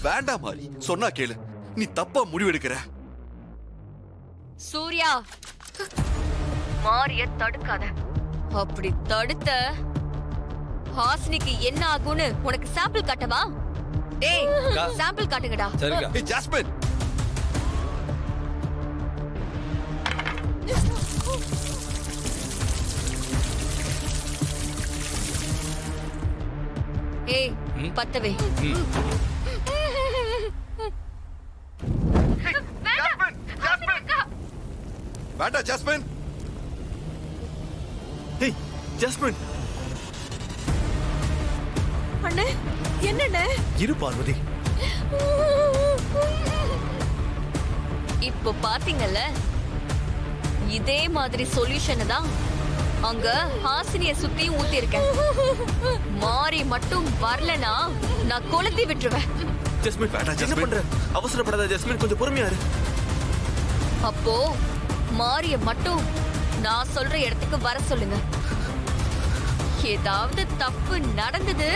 வேண்டாம் மாரி, சொன்னா கேளு. நீ தப்பா முடிவெடுக்கிற. சூர்யா, மாரிய தடுக்காத. அப்படி தடுத்த ஹாசினிக்கு என்ன ஆகும்னு உனக்கு சாம்பிள் காட்டவா? டேய், சாம்பிள் காட்டுங்கடா. ஏய் ஜாஸ்மின், ஏய் பத்தவே. வேண்டாம் ஜாஸ்மின். ஏய் ஜாஸ்மின். அண்ணே, என்னண்ணே? இரு பார்வதி. இப்போ பாத்தீங்கல்ல, இதே மாதிரி சொல்யூஷன் தான் அங்க ஹாசினிய சுத்தி ஊத்தி இருக்கேன். மாறி மட்டும் வரலனா நான் கொளுத்தி விட்டுருவேன். ஜஸ்மின், என்ன பண்ற? அவசரப்படாத ஜஸ்மின், கொஞ்சம் பொறுமையா இரு. அப்போ மாரிய மட்டும் நான் சொல்ற இடத்துக்கு வர சொல்லுங்க. ஏதாவது தப்பு நடந்தது,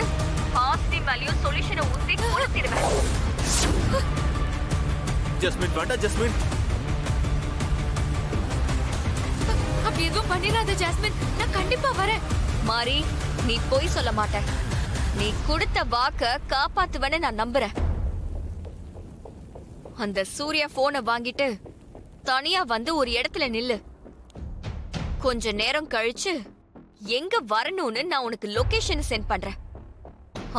ஹாசினி மேலயும் சொல்யூஷனை ஊத்தி கொளுத்திடுவேன். ஜஸ்மின், வேண்டாம் ஜஸ்மின். அப்படி எதுவும் பண்ணிடாத ஜாஸ்மின், நான் கண்டிப்பா வரேன். மாரி, நீ போய் சொல்ல மாட்ட. நீ கொடுத்த வாக்க காப்பாத்துவன்னு நான் நம்புறேன். அந்த சூர்யா போனை வாங்கிட்டு தனியா வந்து ஒரு இடத்துல நில்லு. கொஞ்ச நேரம் கழிச்சு எங்க வரணும்னு நான் உனக்கு லொகேஷன் சென்ட் பண்றேன்.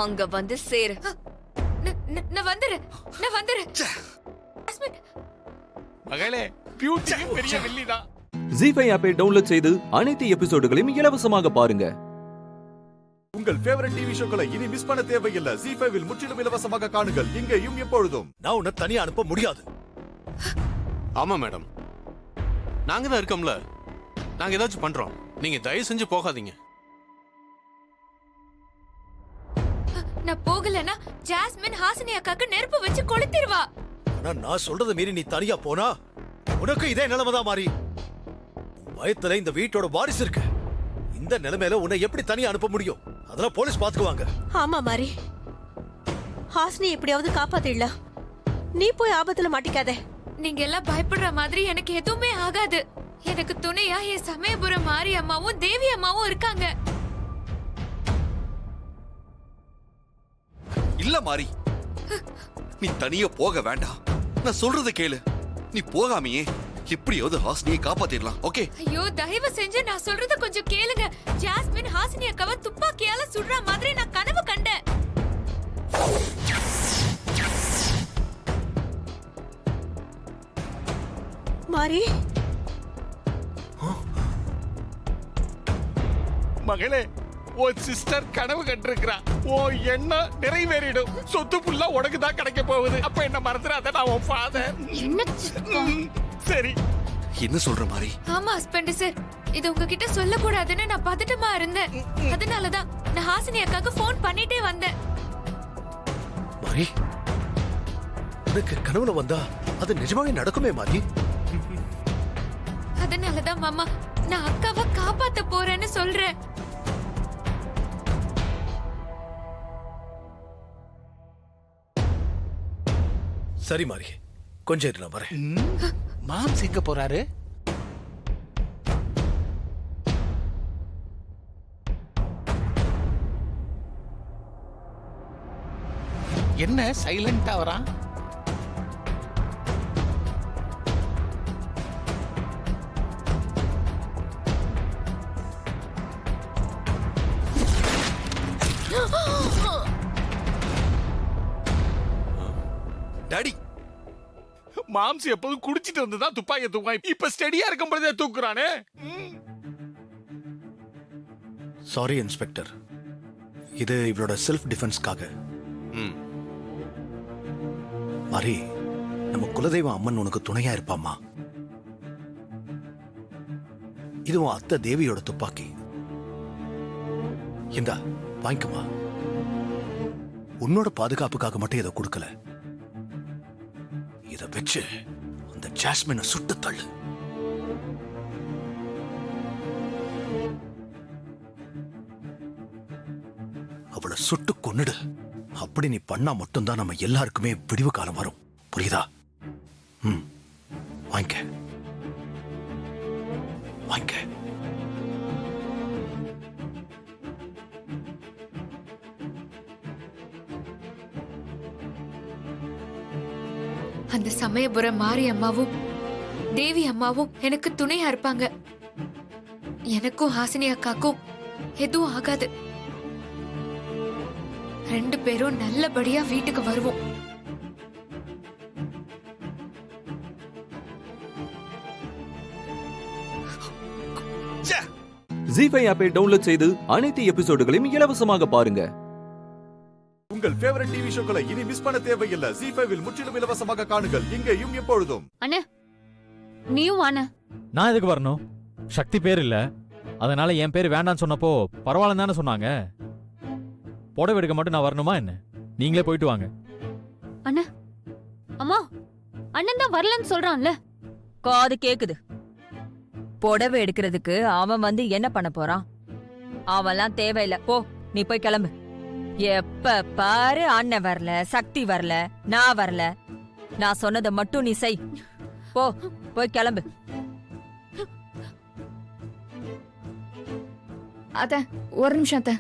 அங்க வந்து சேரு. நான் வந்துறேன். ஜாஸ்மின் மகளே பியூட்டி பெரிய வெள்ளிதான். ஜி5 ஆப்பை டவுன்லோட் செய்து அனைத்து எபிசோடுகளையும் இலவசமாக பாருங்க. உங்கள் ஃபேவரட் டிவி ஷோக்களை இனி மிஸ் பண்ண தேவையில்லை. ஜி5 இல் முற்றிலும் இலவசமாக காணுங்கள். இங்கேயும் எப்பொழுதும். நான் உன்னை தனியா அனுப்ப முடியாது. ஆமா மேடம், நாங்க தான் இருக்கோம்ல, நாங்க ஏதாச்சும் பண்றோம். நீங்க தயவு செஞ்சு போகாதீங்க. நான் போகலனா ஜாஸ்மின் ஹாசினி அக்காக்கு நெருப்பு வச்சு கொளுத்திடுவா. ஆனா நான் சொல்றத மீறி நீ தனியா போனா உனக்கு இதே நிலைமைதான் மாறி. வயத்துல இந்த வீட்டோட வாரிசு இருக்கு. இந்த நிலைமையில உன்னை எப்படி தனியா அனுப்ப முடியும்? அதெல்லாம் போலீஸ் பாத்துக்குவாங்க. ஆமா மாறி, ஹாசினி எப்படியாவது காப்பாத்திடலாம். நீ போய் ஆபத்துல மாட்டிக்காத. நீங்க எல்லாம் பயப்படுற மாதிரி எனக்கு எதுவுமே ஆகாது. எனக்கு துணையா என் சமயபுரம் மாரி அம்மாவும் தேவி அம்மாவும் இருக்காங்க. இல்ல மாறி, நீ தனியா போக வேண்டாம். நான் சொல்றத கேளு. நீ போகாமையே எப்படியாவது ஹாசினியை காப்பாத்திடலாம். ஓகே? ஐயோ தயவு செஞ்சு நான் சொல்றத கொஞ்சம் கேளுங்க. ஜாஸ்மின் ஹாசினி அக்காவை துப்பாக்கியால சுடுற மாதிரி நான் கனவு கண்டேன். மாறி, மகளே, உன் சிஸ்டர் கனவு கண்டிருக்கிறா. ஓ எண்ணம் நிறைவேறிடும். சொத்து புல்லா உனக்கு தான் கிடைக்க போகுது. அப்ப என்ன மறந்துடாத, நான் உன் ஃபாதர். சரி, என்ன சொல்ற மாதிரி? ஆமா ஹஸ்பண்ட் சார், இது உங்ககிட்ட சொல்ல கூடாதுன்னு நான் பதட்டமா இருந்தேன். அதனாலதான் நான் ஹாசினி அக்காக்கு போன் பண்ணிட்டே வந்தேன். மாறி, உனக்கு கனவுல வந்தா அது நிஜமாவே நடக்குமே மாறி. அதனாலதான் மாமா நான் அக்காவை காப்பாத்த போறேன்னு சொல்றேன். சரி மாறி, கொஞ்சம் இரு, நான் வரேன். மாம்ஸ் எங்க போறாரு? என்ன சைலண்டா வரான்? டாடி, மாம்ஸ் எப்போதும் குடிச்சிட்டு வந்துதான் துப்பாக்கிய தூக்குவான். இப்ப ஸ்டெடியா இருக்கும் பொழுதே தூக்குறானே. சாரி இன்ஸ்பெக்டர், இது இவளோட செல்ஃப் டிஃபென்ஸ்க்காக. மாறி, நம்ம குலதெய்வ அம்மன் உனக்கு துணையா இருப்பாமா. இது உன் அத்தை தேவியோட துப்பாக்கி. இந்தா வாங்கிக்குமா. உன்னோட பாதுகாப்புக்காக மட்டும் இதை கொடுக்கல. இதை வச்சு அந்த ஜாஸ்மினை சுட்டு தள்ளு. அவளை சுட்டு கொன்னுடு. அப்படி நீ பண்ணா மட்டும்தான் நம்ம எல்லாருக்குமே விடிவு காலம் வரும். புரியுதா? வாங்க வாங்க. அந்த சமயபுரம் மாரி அம்மாவும் தேவி அம்மாவும் எனக்கு துணையா இருப்பாங்க. எனக்கும் ஹாசினி அக்காக்கும் எதுவும் ஆகாது. 2 பேரும் நல்லபடியா வீட்டுக்கு வருவோம். ஜி5 ஆப்பை டவுன்லோட் செய்து அனைத்து எபிசோடுகளையும் இலவசமாக பாருங்க. உங்கள் ஃபேவரட் டிவி ஷோக்களை இனி மிஸ் பண்ண தேவையில்லை. ஜி5 இல் முற்றிலும் இலவசமாக காணுங்கள். இங்கேயும் எப்பொழுதும். அண்ணே, நீயும் வாண்ணே. நான் எதுக்கு வரணும்? சக்தி பேர் இல்ல, அதனால என் பேர் வேண்டான்னு சொன்னப்போ பரவாயில்லன்னு தானே சொன்னாங்க. புடவை எடுக்க மட்டும் நான் வரணுமா என்ன? நீங்களே போயிட்டு வாங்க. அண்ணா, அம்மா, அண்ணன் தான் வரலன்னு சொல்றான்ல. காது கேக்குது. புடவை எடுக்கிறதுக்கு அவன் வந்து என்ன பண்ண போறான்? அவன்லாம் தேவையில்ல. போ, நீ போய் கிளம்பு. எப்ப பாரு அண்ணன் வரல, சக்தி வரல, நான் வரல. நான் சொன்னதை மட்டும் நீ செய். போ, போய் கிளம்பு. அத்த, ஒரு நிமிஷம் அத்த.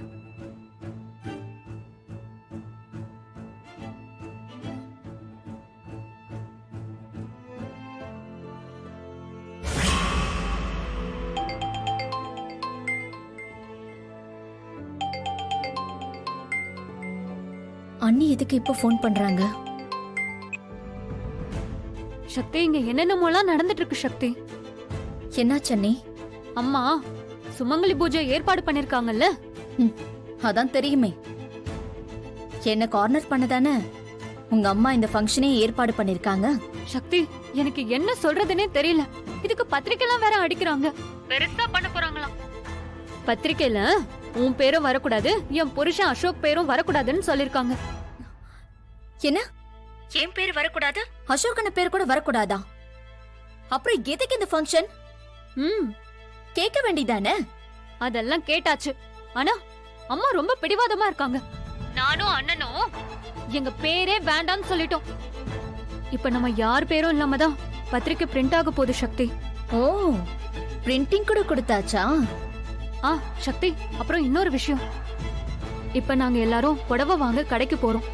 அண்ணி எதுக்கு இப்ப ஃபோன் பண்றாங்க? சக்தி, இங்க என்னென்னமோலாம் நடந்துட்டு இருக்கு சக்தி. என்னாச்சு அண்ணி? அம்மா சுமங்கலி பூஜை ஏற்பாடு பண்ணிருக்காங்கல்ல? அதான் தெரியுமே. என்ன கார்னர் பண்ணதானே உங்க அம்மா இந்த ஃபங்க்ஷனே ஏற்பாடு பண்ணிருக்காங்க. சக்தி, எனக்கு என்ன சொல்றதுன்னே தெரியல. இதுக்கு பத்திரிக்கைலாம் வேற அடிக்கிறாங்க. பெருசா பண்ண போறாங்களாம். பத்திரிக்கையில உன் பேரும் வரக்கூடாது, என் புருஷன் அசோக் பேரும் வரக்கூடாதுன்னு சொல்லிருக்காங்க. என்ன? என் பேர் வரக்கூடாது, அசோகன பேர் கூட வரக்கூடாதா? அப்புறம் எதுக்கு இந்த ஃபங்க்ஷன்? கேட்க வேண்டியதானே? அதெல்லாம் கேட்டாச்சு. ஆனா அம்மா ரொம்ப பிடிவாதமா இருக்காங்க. நானும் அண்ணனும் எங்க பேரே வேண்டான்னு சொல்லிட்டோம். இப்ப நம்ம யார் பேரும் இல்லாம தான் பத்திரிக்கை பிரிண்ட் ஆக போகுது சக்தி. ஓ, பிரிண்டிங் கூட கொடுத்தாச்சா? சக்தி, அப்புறம் இன்னொரு விஷயம். இப்ப நாங்க எல்லாரும் புடவை வாங்க கடைக்கு போறோம்.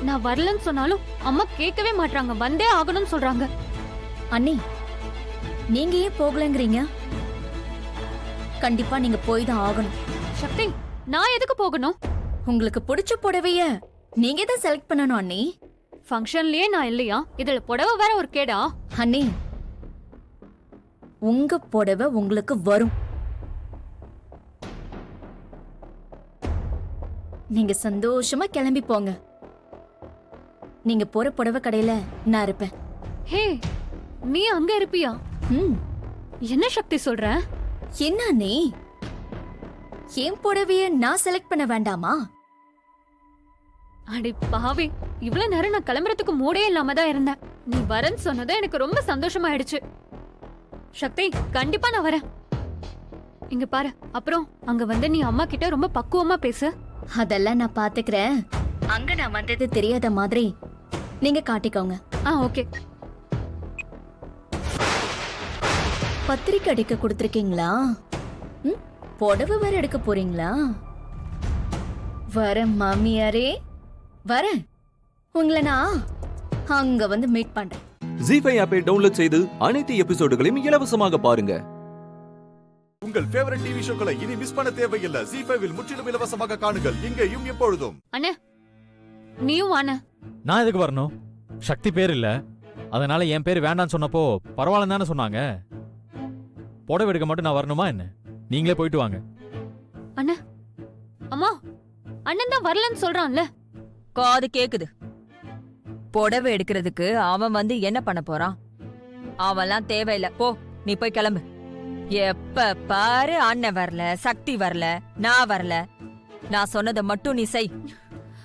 நான் வரலன்னு சொன்னாலும் அம்மா கேட்கவே மாட்டாங்க, வந்தே ஆகணும்னு சொல்றாங்க. அண்ணி, நீங்க ஏன் போகலங்கறீங்க? கண்டிப்பா நீங்க போய் தான் ஆகணும். சக்தி, நான் எதுக்கு போகணும்? உங்களுக்கு பிடிச்ச புடவைய நீங்க தான் செலக்ட் பண்ணணும் அண்ணி. ஃபங்க்ஷன்லயே நான் இல்லையா? இதுல புடவை வேற ஒரு கேடா? அண்ணி, உங்க புடவை உங்களுக்கு வரும். நீங்க சந்தோஷமா கிளம்பி போங்க. நீங்க போற புடவை கடையில நான் இருப்பேன். ஹே, நீ அங்க இருப்பியா? என்ன சக்தி சொல்ற? என்ன நீ என் புடவைய நான் செலக்ட் பண்ண வேண்டாமா? அடி பாவி, இவ்வளவு நேரம் நான் கிளம்புறதுக்கு மூடே இல்லாம தான் இருந்தேன். நீ வரேன்னு சொன்னது எனக்கு ரொம்ப சந்தோஷமாயிடுச்சு. சக்தி, கண்டிப்பா நான் வரேன். இங்க பாரு, அப்புறம் அங்க வந்து நீ அம்மா கிட்ட ரொம்ப பக்குவமா பேசு. அதெல்லாம் நான் பாத்துக்கிறேன். அங்க நான் வந்தது தெரியாத மாதிரி நீங்க காட்டிக்கோங்க. ஓகே. பத்திரிக்கை அடிக்க கொடுத்திருக்கீங்களா? புடவை வேற எடுக்க போறீங்களா? வர மாமியாரே, வரேன். உங்களை நான் அங்க வந்து மீட் பண்றேன். ஜீ5 ஆப்பை டவுன்லோட் செய்து அனைத்து எபிசோடுகளையும் இலவசமாக பாருங்க. உங்கள் ஃபேவரட் டிவி ஷோக்களை இனி மிஸ் பண்ண தேவையில்லை. ஜீ5 முற்றிலும் இலவசமாக காணுங்கள், இங்கேயும் எப்பொழுதும். அண்ணே, நீயும் வாண்ணே. நான் எதுக்கு வரணும்? சக்தி பேர் இல்ல, அதனால என் பேர் வேண்டான்னு சொன்னப்போ பரவாயில்ல தானே சொன்னாங்க. புடவை எடுக்க மட்டும் நான் வரணுமா என்ன? நீங்களே போயிட்டு வாங்க. அண்ணா, அம்மா, அண்ணன் தான் வரலன்னு சொல்றான்ல. காது கேக்குது. புடவை எடுக்கிறதுக்கு அவன் வந்து என்ன பண்ண போறான்? அவன்லாம் தேவையில்ல. போ, நீ போய் கிளம்பு. எப்ப பாரு அண்ணன் வரல, சக்தி வரல, நான் வரல. நான் சொன்னதை மட்டும் நீ செய்.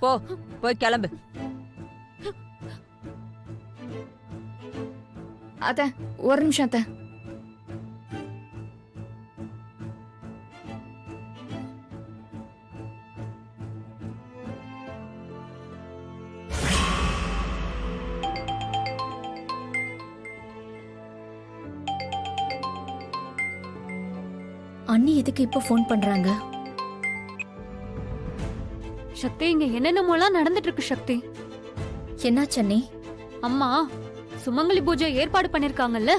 போ, போய் கிளம்பு. அத்த, ஒரு நிமிஷம் அத்த. அண்ணி எதுக்கு இப்ப ஃபோன் பண்றாங்க? சக்தி, இங்க என்னென்னமோலாம் நடந்துட்டு இருக்கு சக்தி. என்னாச்சு அண்ணி? அம்மா சுமங்கலி பூஜை ஏற்பாடு பண்ணிருக்காங்கல்ல?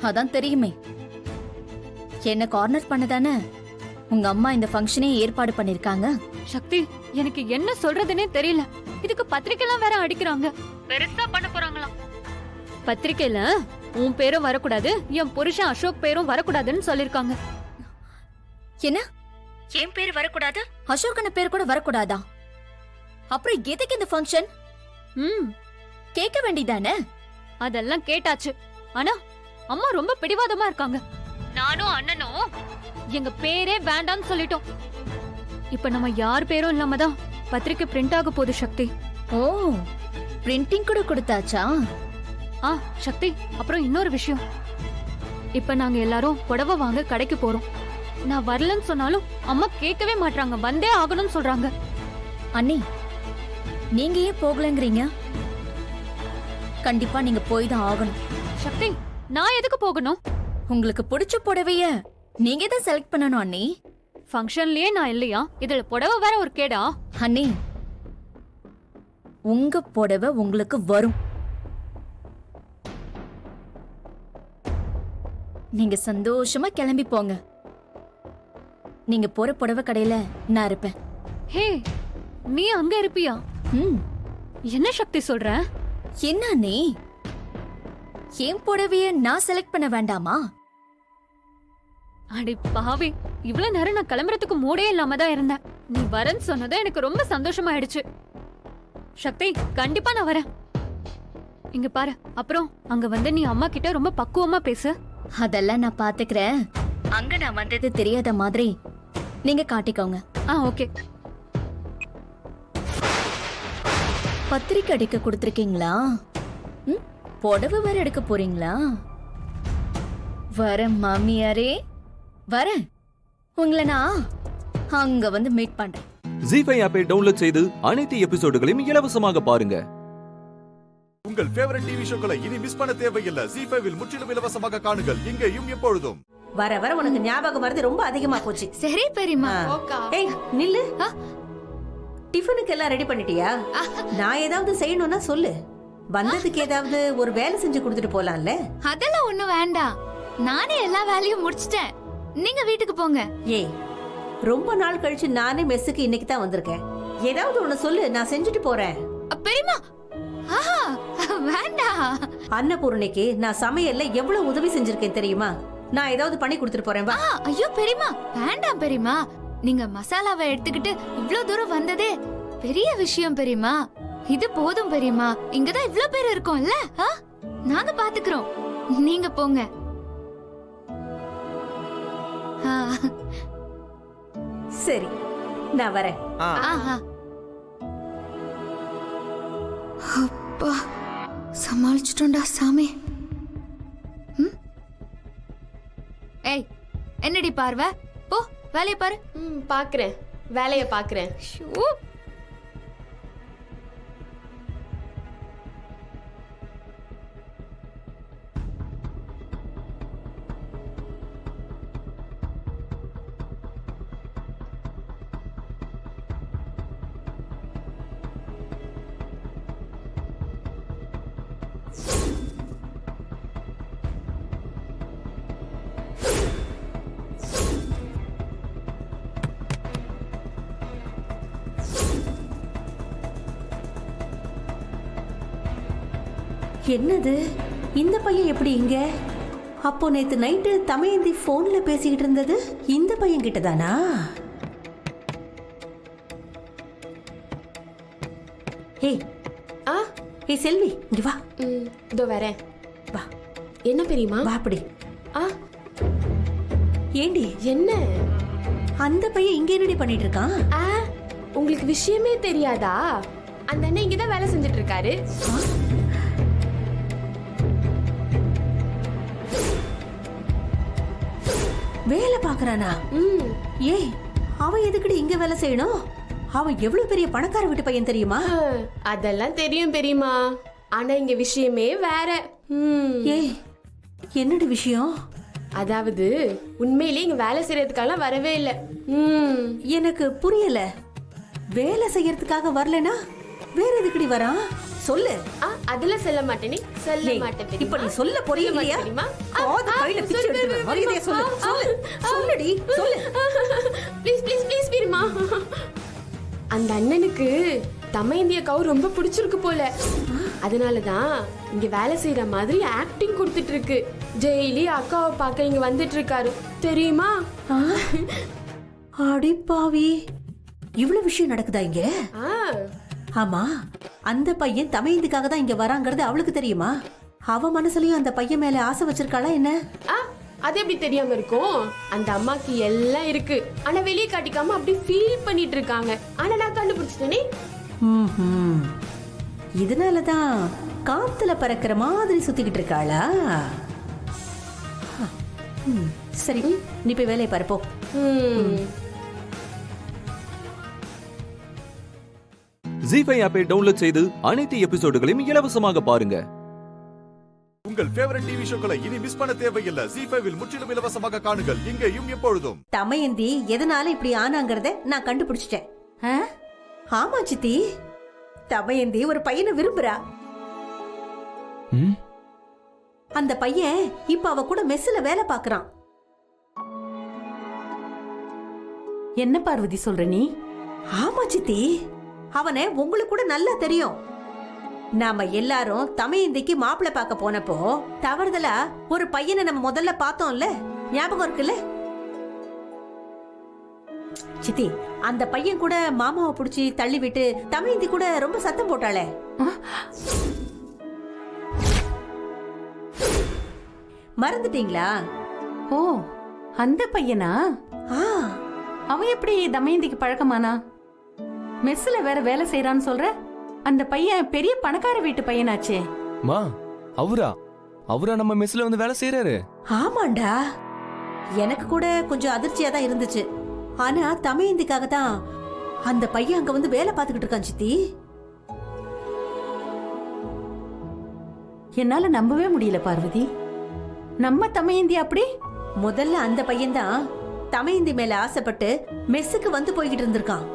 அதான் தெரியுமே. என்ன கார்னர் பண்ணதானே உங்க அம்மா இந்த ஃபங்க்ஷனே ஏற்பாடு பண்ணிருக்காங்க. சக்தி, எனக்கு என்ன சொல்றதுன்னே தெரியல. இதுக்கு பத்திரிக்கைலாம் வேற அடிக்கிறாங்க. பெருசா பண்ண போறாங்களாம். பத்திரிக்கையில உன் பேரும் வரக்கூடாது, என் புருஷன் அசோக் பேரும் வரக்கூடாதுன்னு சொல்லிருக்காங்க. என்ன? என் பேர் வரக்கூடாது, அசோகன பேர் கூட வரக்கூடாதா? அப்புறம் எதுக்கு இந்த ஃபங்க்ஷன்? கேட்க வேண்டியதானே? அதெல்லாம் கேட்டாச்சு. ஆனா அம்மா ரொம்ப பிடிவாதமா இருக்காங்க. நானும் அண்ணனும் எங்க பேரே வேண்டான்னு சொல்லிட்டோம். இப்ப நம்ம யார் பேரும் இல்லாம தான் பத்திரிக்கை பிரிண்ட் ஆக போகுது சக்தி. ஓ, பிரிண்டிங் கூட கொடுத்தாச்சா? சக்தி, அப்புறம் இன்னொரு விஷயம். இப்ப நாங்க எல்லாரும் புடவை வாங்க கடைக்கு போறோம். நான் வரலன்னு சொன்னாலும் அம்மா கேட்கவே மாட்டாங்க, வந்தே ஆகணும்னு சொல்றாங்க. அண்ணி, நீங்க ஏன் போகலங்கறீங்க? கண்டிப்பா நீங்க போய் தான் ஆகணும். சக்தி, நான் எதுக்கு போகணும்? உங்களுக்கு பிடிச்ச புடவைய நீங்க தான் செலக்ட் பண்ணணும் அண்ணி. ஃபங்க்ஷன்லயே நான் இல்லையா? இதுல புடவை வேற ஒரு கேடா? அண்ணி, உங்க புடவை உங்களுக்கு வரும். நீங்க சந்தோஷமா கிளம்பி போங்க. நீங்க போற புடவை கடையில நான் இருப்பேன். ஹே, நீ அங்க இருப்பியா? என்ன சக்தி சொல்ற? என்ன நீ என் புடவைய நான் செலக்ட் பண்ண வேண்டாமா? அடி பாவி, இவ்வளவு நேரம் நான் கிளம்புறதுக்கு மூடே இல்லாம தான் இருந்தேன். நீ வரேன்னு சொன்னது எனக்கு ரொம்ப சந்தோஷமாயிடுச்சு. சக்தி, கண்டிப்பா நான் வரேன். இங்க பாரு, அப்புறம் அங்க வந்து நீ அம்மா கிட்ட ரொம்ப பக்குவமா பேசு. அதெல்லாம் நான் பாத்துக்கிறேன். அங்க நான் வந்தது தெரியாத மாதிரி நீங்க காட்டிக்கோங்க. ஓகே. பத்திரிக்கை அடிக்க கொடுத்துருக்கீங்களா? புடவை வேற எடுக்க போறீங்களா? வர மாமியாரே வரேன். உங்களை நான் அங்க வந்து மீட் பண்றேன். ஜீஃபை ஆப்பை டவுன்லோட் செய்து அனைத்து எபிசோடுகளையும் இலவசமாக பாருங்க. உங்கள் ஃபேவரட் டிவி ஷோக்களை இனி மிஸ் பண்ண தேவையில்லை. ஜீஃபைவில் முற்றிலும் இலவசமாக காணுங்கள் இங்கேயும் எப்பொழுதும். வர வர உனக்கு ஞாபகம் வருது ரொம்ப அதிகமா போச்சு. சரி பெரியம்மா. ஏய் நில்லு. டிஃபனுக்கு எல்லாம் ரெடி பண்ணிட்டியா? நான் ஏதாவது செய்யணும்னா சொல்லு. வந்ததுக்கு ஏதாவது ஒரு வேலை செஞ்சு கொடுத்துட்டு போலாம்ல. அதெல்லாம் ஒண்ணும் வேண்டாம், நானே எல்லா வேலையும் முடிச்சிட்டேன். நீங்க வீட்டுக்கு போங்க. ஏய், ரொம்ப நாள் கழிச்சு நானே மெஸ்ஸுக்கு இன்னைக்கு தான் வந்திருக்கேன். ஏதாவது ஒண்ணு சொல்லு, நான் செஞ்சுட்டு போறேன். பெரியம்மா வேண்டாம். அன்னபூர்ணிக்கு நான் சமையல்ல எவ்வளவு உதவி செஞ்சிருக்கேன் தெரியுமா? நான் ஏதாவது பண்ணி கொடுத்துட்டு போறேன். வா. ஐயோ பெரியம்மா வேண்டாம் பெரியம்மா. நீங்க மசாலாவை எடுத்துக்கிட்டு இவ்ளோ தூரம் வந்ததே பெரிய விஷயம் பெரியம்மா. இது போதும் பெரியம்மா. இங்கதான் இவ்ளோ பேர் இருக்கோம்ல, நாங்க பாத்துக்கிறோம். நீங்க போங்க. சரி, நான் வரேன். அப்பா, சமாளிச்சிட்டோம்டா சாமி. ஏய், என்னடி பார்வை? போ வேலைய பாரு. பாக்குறேன், வேலைய பாக்குறேன். என்னது இந்த பையன் எப்படி இங்க? அப்போ நேத்து நைட்டு தமையந்தி போன்ல பேசிக்கிட்டு இருந்தது இந்த பையன் கிட்டதானா? ஏய் ஏய் செல்வி, இங்க வா. இதோ வரேன். வா. என்ன பெரியம்மா? வா அப்படி. ஏண்டி என்ன அந்த பையன் இங்க என்னடி பண்ணிட்டு இருக்கான்? உங்களுக்கு விஷயமே தெரியாதா? அந்த அண்ணன் இங்கதான் வேலை செஞ்சுட்டு இருக்காரு. வேலை பாக்குறானா? ஏய், அவன் எதுக்குடி இங்க வேலை செய்யணும்? அவன் எவ்வளவு பெரிய பணக்கார வீட்டு பையன் தெரியுமா? அதெல்லாம் தெரியும் பெரியம்மா. ஆனா இங்க விஷயமே வேற. ஏய், என்னடி விஷயம்? அதாவது உண்மையிலேயே இங்க வேலை செய்யறதுக்காக வரவே இல்ல. எனக்கு புரியல. வேலை செய்யறதுக்காக வரலனா வேற எதுக்குடி வரான்? சொல்லு. அதெல்லாம் சொல்ல மாட்டேனே. சொல்ல மாட்டேன். இப்ப நீ சொல்ல புரியலையா? காது கையில பிச்சு எடுத்து மரியாதையா சொல்லு. சொல்லு. சொல்லுடி, சொல்லு. ப்ளீஸ் ப்ளீஸ் ப்ளீஸ் பெரியம்மா. அந்த அண்ணனுக்கு தமையந்திய கவு ரொம்ப பிடிச்சிருக்கு போல. அதனாலதான் இங்க வேலை செய்யற மாதிரி ஆக்டிங் கொடுத்துட்டு இருக்கு. டெய்லி அக்காவை பார்க்க இங்க வந்துட்டு இருக்காரு தெரியுமா? அடி பாவி, இவ்வளவு விஷயம் நடக்குதா இங்க? ஆமா, அந்த பையன் தமையந்துக்காக தான் இங்க வராங்கிறது அவளுக்கு தெரியுமா? அவ மனசுலயும் அந்த பையன் மேல ஆசை வச்சிருக்காளா என்ன? அது எப்படி தெரியாம இருக்கும்? அந்த அம்மாக்கு எல்லாம் இருக்கு, ஆனா வெளியே காட்டிக்காம அப்படி ஃபீல் பண்ணிட்டு இருக்காங்க. ஆனா நான் கண்டுபிடிச்சிட்டேனே. இதனாலதான் காத்துல பறக்கிற மாதிரி சுத்திக்கிட்டு இருக்காளா? சரி, நீ போய் வேலையை பாருப்போ. ஜீஃபை ஆப்பை டவுன்லோட் செய்து அனைத்து எபிசோடுகளையும் இலவசமாக பாருங்க. உங்கள் ஃபேவரட் டிவி ஷோக்களை இனி மிஸ் பண்ண தேவையில்லை. ஜீஃபைவில் முற்றிலும் இலவசமாக காணுங்கள் இங்கேயும் எப்பொழுதும். தமையந்தி எதனால இப்படி ஆனாங்கறத நான் கண்டுபிடிச்சிட்டேன். ஆமா சித்தி, தமையந்தி ஒரு பையனை விரும்புறா. அந்த பையன் இப்ப அவ கூட மெஸ்ல வேலை பாக்குறான். என்ன பார்வதி சொல்ற நீ? ஆமா சித்தி, அவனை உங்களுக்கு கூட நல்லா தெரியும். நாம எல்லாரும் தமையந்திக்கு மாப்பிள்ளை பார்க்க போனப்போ தவறுதலா ஒரு பையனை நம்ம முதல்ல பார்த்தோம்ல, ஞாபகம் இருக்குல்ல? சித்தி, அந்த பையன் கூட மாமாவை பிடிச்சி தள்ளி விட்டு தமையந்தி கூட ரொம்ப சத்தம் போட்டாளே. மறந்துட்டீங்களா? ஓ, அந்த பையனா? அவன் எப்படி தமயந்திக்கு பழக்கமானா? மெஸ்ல வேற வேலை செய்யறான்னு சொல்ற? அந்த பையன் பெரிய பணக்கார வீட்டு பையனாச்சே. மா, அவரா நம்ம மெஸ்ல வந்து வேலை செய்யறாரு? ஆமாண்டா, எனக்கு கூட கொஞ்சம் அதிர்ச்சியா தான் இருந்துச்சு. ஆனா தமையந்திக்காக தான் அந்த பையன் அங்க வந்து வேலை பார்த்துக்கிட்டு இருக்கான் சித்தி. என்னால நம்பவே முடியல பார்வதி. நம்ம தமையந்தி அப்படி? முதல்ல அந்த பையன் தான் தமையந்தி மேல ஆசைப்பட்டு மெஸ்ஸுக்கு வந்து போய்கிட்டு இருந்திருக்கான்.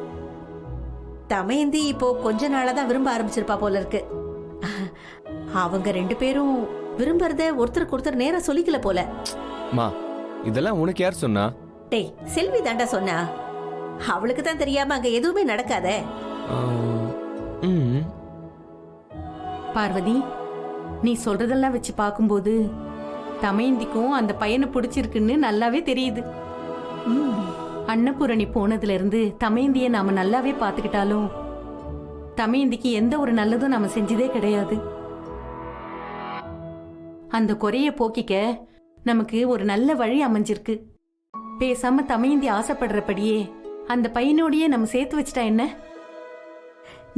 தமையந்தி இப்போ கொஞ்ச நாளா தான் விரும்ப ஆரம்பிச்சிருப்பா போல இருக்கு. அவங்க 2 பேரும் விரும்புறத ஒருத்தருக்கு ஒருத்தர் நேரா சொல்லிக்கல போல. மா, இதெல்லாம் உனக்கு யார் சொன்னா? டேய், செல்வி தாண்டா சொன்னா. அவளுக்கு தான் தெரியாம அங்க எதுவுமே நடக்காதே. பார்வதி, நீ சொல்றதெல்லாம் வச்சு பார்க்கும்போது தமையந்திக்கும் அந்த பையனை பிடிச்சிருக்குன்னு நல்லாவே தெரியுது. அன்னபூரணி போனதுல இருந்து தமையந்திய நாம நல்லாவே பார்த்துக்கிட்டாலும் தமையந்திக்கு எந்த ஒரு நல்லதும் நாம செஞ்சதே கிடையாது. அந்த குறைய போக்கிக்க நமக்கு ஒரு நல்ல வழி அமைஞ்சிருக்கு. பேசாம தமையந்தி ஆசைப்படுறபடியே அந்த பையனோடையே நம்ம சேர்த்து வச்சிட்டா என்ன?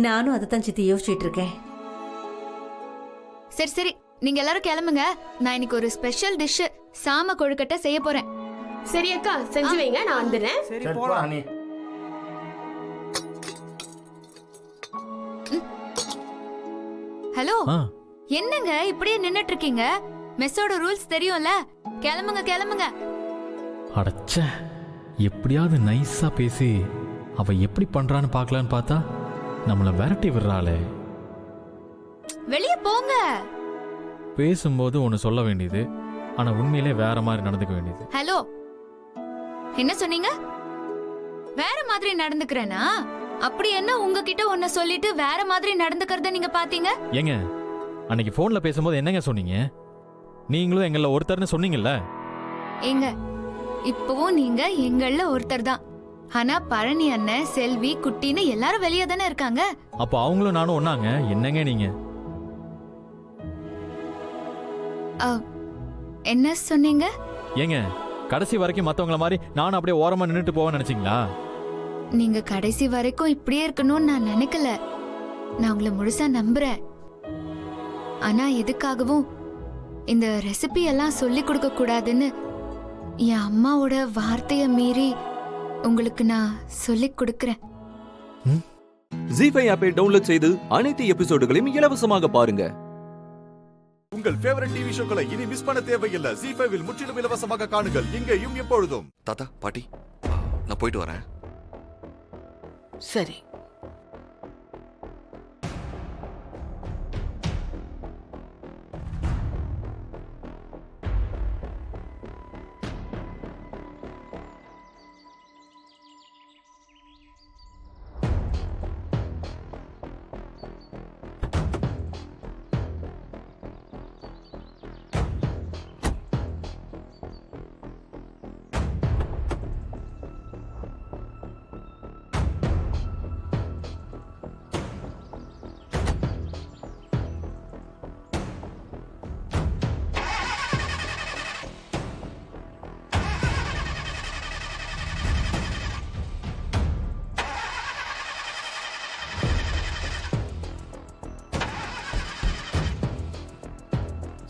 நானும் அதை தான் சித்தி யோசிச்சுட்டு இருக்கேன். சரி சரி, நீங்க எல்லாரும் கிளம்புங்க. நான் இன்னைக்கு ஒரு ஸ்பெஷல் டிஷ் சாம கொழுக்கட்டை செய்ய போறேன். சரி அக்கா, செஞ்சு வைங்க, நான் வந்துடுறேன். சரி போலாம் நீ. ஹலோ, என்னங்க இப்படியே நின்னுட்டு இருக்கீங்க? மெஸ்ஸோட ரூல்ஸ் தெரியும்ல, கிளம்புங்க கிளம்புங்க. அடச்ச, எப்படியாவது நைஸா பேசி அவ எப்படி பண்றான்னு பார்க்கலான்னு பார்த்தா நம்மள விரட்டி விடுறாளே. வெளியே போங்க. பேசும்போது ஒன்னு சொல்ல வேண்டியது, ஆனா உண்மையிலே வேற மாதிரி நடந்துக்க வேண்டியது. ஹலோ, என்ன சொன்னீங்க? வேற மாதிரி நடந்துக்கிறேனா? அப்படி என்ன உங்ககிட்ட ஒன்ன சொல்லிட்டு வேற மாதிரி நடந்துக்கிறத நீங்க பாத்தீங்க? ஏங்க, அன்னைக்கு போன்ல பேசும்போது என்னங்க சொன்னீங்க? நீங்களும் எங்கள ஒருத்தர்னு சொன்னீங்கல்ல. ஏங்க, இப்பவும் நீங்க எங்கள ஒருத்தர் தான். ஆனா பழனி அண்ணன், செல்வி, குட்டின்னு எல்லாரும் வெளியே தானே இருக்காங்க. அப்போ அவங்களும் நானும் ஒண்ணாங்க. என்னங்க நீங்க? என்ன சொன்னீங்க? ஏங்க, கடைசி வரைக்கும் மத்தவங்கள மாதிரி நானும் அப்படியே ஓரமா நின்னுட்டு போவேன்னு நினைச்சீங்களா? நீங்க கடைசி வரைக்கும் இப்படியே இருக்கணும்னு நான் நினைக்கல. நான் உங்களை முழுசா நம்புறேன். ஆனா எதுக்காகவும் இந்த ரெசிபி எல்லாம் சொல்லி கொடுக்க கூடாதுன்னு என் அம்மாவோட வார்த்தையை மீறி உங்களுக்கு நான் சொல்லி கொடுக்கறேன். ஜீ5 ஆப்பை டவுன்லோட் செய்து அனைத்து எபிசோடுகளையும் இலவசமாக பாருங்க. உங்கள் ஃபேவரட் டிவி ஷோக்களை இனி மிஸ் பண்ண தேவையில்லை. ஜீ5 முற்றிலும் இலவசமாக காணுங்கள், இங்கேயும் எப்பொழுதும். தாத்தா, பாட்டி, நான் போயிட்டு வரேன். சரி.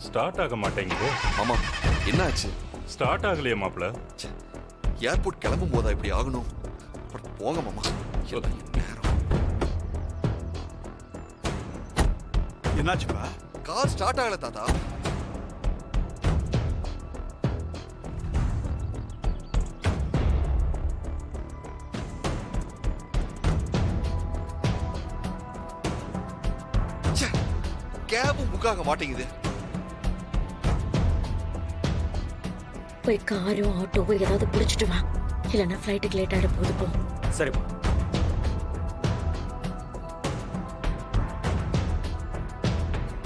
ஸ்டார்ட் ஆக மாட்டேங்குது. ஆமா, என்ன ஆச்சு? ஸ்டார்ட் ஆகலையே மாப்ள. ஏர்போர்ட் கிளம்பும் போதா இப்படி ஆகணும்? போங்க மாமா. என்னாச்சுப்பா? கார் ஸ்டார்ட் ஆகல தாத்தா. கேபும் புக் ஆக மாட்டேங்குது. போய் காரோ ஆட்டோவோ ஏதாவது பிடிச்சிட்டு வா, இல்லைன்னா ஃப்ளைட்டுக்கு லேட் ஆகிட போகுது. போ. சரிப்பா.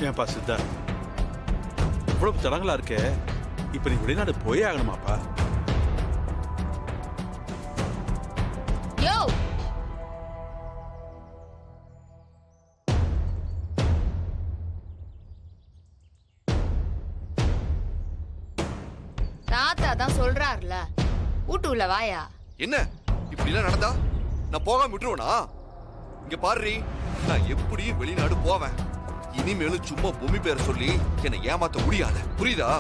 ஏன்பா சித்தா, இவ்வளவு தடங்களா இருக்கே, இப்ப நீ வெளிநாடு போயே ஆகணுமாப்பா? யோ தாத்தா தான் சொல்றாருல, வீட்டு உள்ள வாயா. என்ன இப்படி எல்லாம் நடந்தா நான் போகாம விட்டுருவேனா? இங்க பாரு, நான் எப்படியும் வெளிநாடு போவேன். இனிமேலும் சும்மா பூமி பேரை சொல்லி என்னை ஏமாத்த முடியாது, புரியுதா?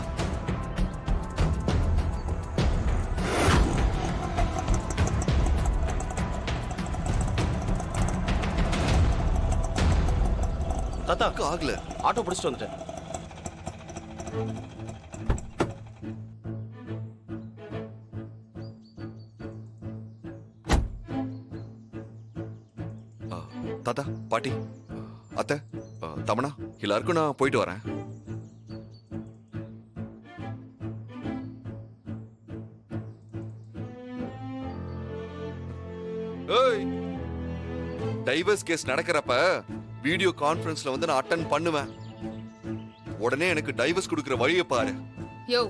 தாத்தா ஆகல, ஆட்டோ பிடிச்சிட்டு வந்துட்டேன். தாத்தா, பாட்டி, அத்தை, தமனா, எல்லாருக்கும் நான் போயிட்டு வரேன். ஏய், டைவர்ஸ் கேஸ் நடக்கிறப்ப வீடியோ கான்ஃபரன்ஸ்ல வந்து நான் அட்டெண்ட் பண்ணுவேன். உடனே எனக்கு டைவர்ஸ் கொடுக்கிற வழியை பாரு. யோ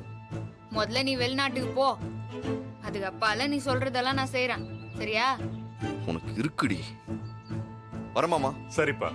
முதல்ல நீ வெளிநாட்டுக்கு போ, அதுக்கு அப்பால நீ சொல்றதெல்லாம் நான் செய்யறேன், சரியா? உனக்கு இருக்குடி. வரமாமா? சரிப்பா.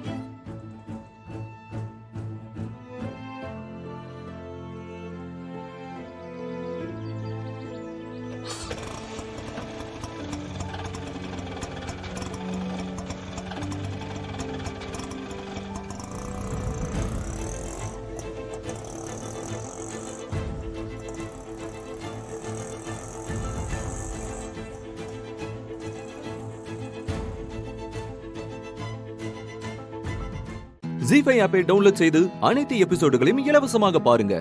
ஜீ5 ஆப்பை டவுன்லோட் செய்து அனைத்து எபிசோடுகளையும் இலவசமாக பாருங்க.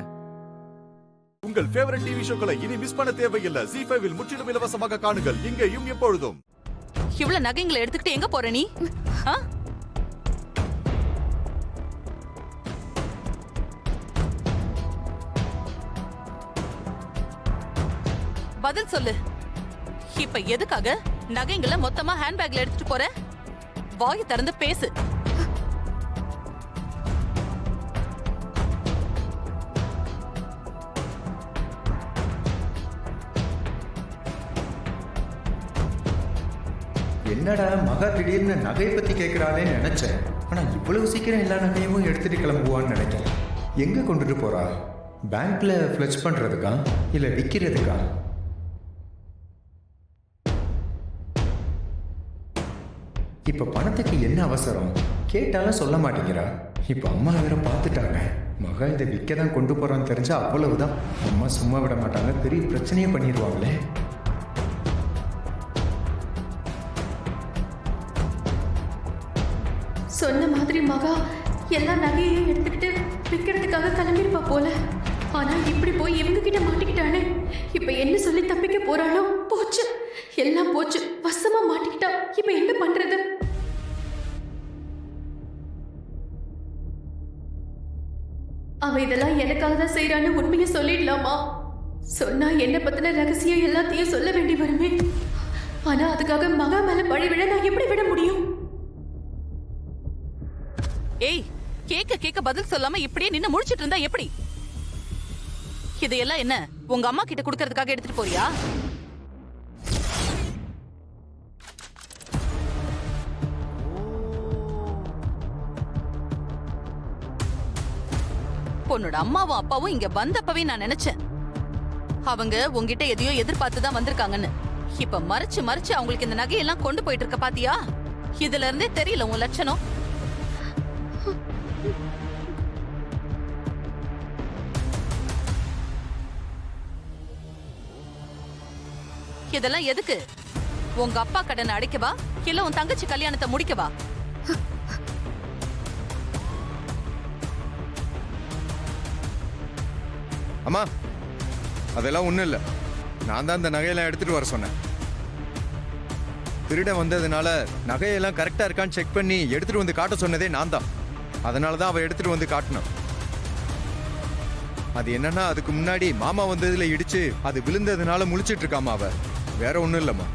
உங்கள் ஃபேவரட் டிவி ஷோக்களை இனி மிஸ் பண்ண தேவையில்லை. ஜீ5 இல் முற்றிலும் இலவசமாக காணுங்கள், இங்கேயும் எப்பொழுதும். இவ்வளவு நகைங்களை எடுத்துக்கிட்டு எங்க போற நீ? பதில் சொல்லு. இப்ப எதுக்காக நகைங்களை மொத்தமா ஹேண்ட்பேக்ல எடுத்துட்டு போற? வாயை திறந்து பேசு. என்னடா மகா திடீர்னு நகை பத்தி கேட்கிறாளேன்னு நினைச்சேன். ஆனா இவ்வளவு சீக்கிரம் எல்லா நகையும் எடுத்துட்டு கிளம்புவான்னு நினைக்கிறேன். எங்க கொண்டுட்டு போறா? பேங்க்ல ஃபிளட்ஜ் பண்றதுக்கா இல்ல விக்கிறதுக்கா? இப்ப பணத்துக்கு என்ன அவசரம்? கேட்டாலும் சொல்ல மாட்டேங்கிறா. இப்ப அம்மா வேற பார்த்துட்டாங்க. மகா இதை விற்க தான் கொண்டு போறான்னு தெரிஞ்சா அவ்வளவுதான். அம்மா சும்மா விட மாட்டாங்க, பெரிய பிரச்சனையே பண்ணிடுவாங்களே. சொன்ன மாதிரி மகா எல்லா நகையையும் எடுத்துக்கிட்டு விற்கிறதுக்காக கிளம்பிருப்பா போல. ஆனா இப்படி போய் இவங்க கிட்ட மாட்டிக்கிட்டானே. இப்ப என்ன சொல்லி தப்பிக்க போறாளோ? போச்சு, எல்லாம் போச்சு, வசமா மாட்டிக்கிட்டா. இப்ப என்ன பண்றது? அவ இதெல்லாம் எனக்காக தான் செய்யறான்னு உண்மையை சொல்லிடலாமா? சொன்னா என்ன பத்தின ரகசியம் எல்லாத்தையும் சொல்ல வேண்டி வருமே. ஆனா அதுக்காக மகா மேல பழி விட நான் எப்படி விட முடியும்? ஏய், கேக்க கேக்க பதில் சொல்லாம இப்படியே நின்னு முழிச்சிட்டு இருந்தா எப்படி? இதையெல்லாம் என்ன உங்க அம்மா கிட்ட குடுக்கறதுக்காக எடுத்துட்டு போறியா? பொண்ணோட அம்மாவும் அப்பாவும் இங்க வந்தப்பவே நான் நினைச்சேன் அவங்க உங்ககிட்ட எதையோ எதிர்பார்த்து தான் வந்திருக்காங்கன்னு. இப்ப மறைச்சு மறைச்சு அவங்களுக்கு இந்த நகையெல்லாம் கொண்டு போயிட்டு இருக்க பாத்தியா? இதுல இருந்தே தெரியல உன் லட்சணம். இதெல்லாம் எதுக்கு? உங்க அப்பா கடனை அடைக்கவா இல்ல உன் தங்கச்சி கல்யாணத்தை முடிக்கவா? அம்மா, அதெல்லாம் ஒண்ணும் இல்ல. நான் தான் இந்த நகையெல்லாம் எடுத்துட்டு வர சொன்னேன். திருட வந்ததுனால நகையெல்லாம் கரெக்டா இருக்கான்னு செக் பண்ணி எடுத்துட்டு வந்து காட்ட சொன்னதே நான் தான். அதனாலதான் அவ எடுத்துட்டு வந்து காட்டணும். அது என்னன்னா அதுக்கு முன்னாடி மாமா வந்ததுல இடிச்சு அது விழுந்ததுனால முழிச்சிட்டு இருக்காமா அவ. வேற ஒண்ணும் இல்லம்மா.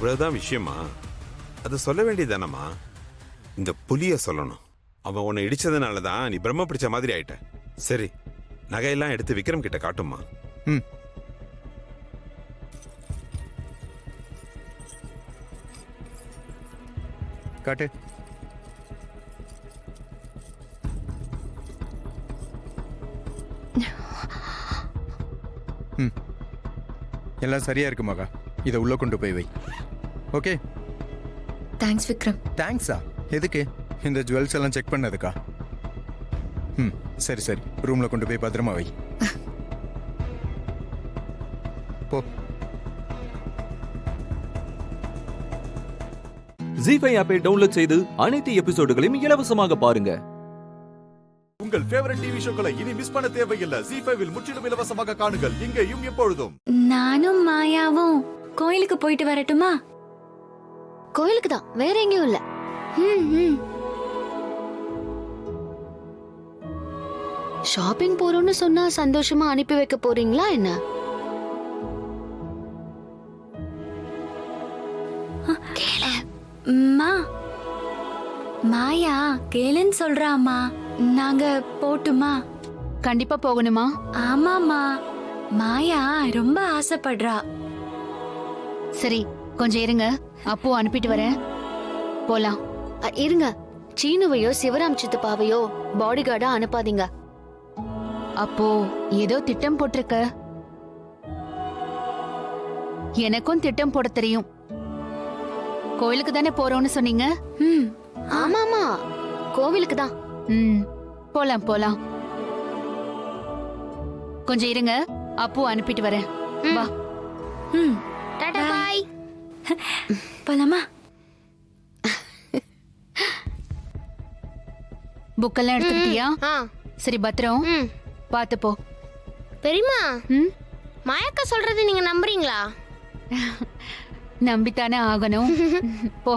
இவ்வளவுதான் விஷயமா? அதை சொல்ல வேண்டியதானம்மா. இந்த புலிய சொல்லணும். அவன் உன்னை இடிச்சதுனால தான் நீ பிரம்ம பிடிச்ச மாதிரி ஆயிட்ட. சரி, நகையெல்லாம் எடுத்து விக்ரம் கிட்ட காட்டுமா. ம். காட்டு. ம். எல்லாம் சரியா இருக்கு மகா. இதை உள்ள கொண்டு போய் வை. ஓகே. தேங்க்ஸ் விக்ரம். தேங்க்ஸா? எதுக்கு? இந்த ஜுவல்ஸ் எல்லாம் செக் பண்ணதுக்கா? ம், சரி சரி, ரூம்ல கொண்டு போய் பத்திரமா வை. போ. ஜீஃபை ஆப்பை டவுன்லோட் செய்து அனைத்து எபிசோடுகளையும் இலவசமாக பாருங்க. உங்கள் ஃபேவரட் டிவி ஷோக்களை இனி மிஸ் பண்ண தேவையில்லை. ஜீஃபைவில் முற்றிலும் இலவசமாக காணுங்கள், இங்கேயும் எப்பொழுதும். நானும் மாயாவும் கோயிலுக்கு போயிட்டு வரட்டுமா? கோயிலுக்கு தான், வேற எங்கேயும் இல்ல. ஷாப்பிங் போறோம்னு சொன்னா சந்தோஷமா அனுப்பி வைக்க போறீங்களா என்ன? மாயா கேளுன்னு சொல்றாமா. நாங்க போட்டுமா? கண்டிப்பா போகணுமா? ஆமாமா, மாயா ரொம்ப ஆசைப்படுறா. சரி, கொஞ்சம் இருங்க, அப்போ அனுப்பிட்டு வரேன். போலாம். இருங்க, சீனுவையோ சிவராம் சித்தப்பாவையோ பாடி கார்டா அனுப்பாதீங்க. அப்போ ஏதோ திட்டம் போட்டிருக்க. எனக்கும் திட்டம் போட தெரியும். கோயிலுக்கு தானே போறோம்னு சொன்னீங்க? ஆமாமா, கோவிலுக்கு தான். போலாம் போலாம். கொஞ்சம் இருங்க, அப்போ அனுப்பிட்டு வரேன். வா. டாடா பாய். போலாமா? புக்கெல்லாம் எடுத்துக்கிட்டியா? சரி, பத்திரம். பார்த்து போ. பெரியமா, மாயக்கா சொல்றது நீங்க நம்புறீங்களா? நம்பித்தானே ஆகணும். போ.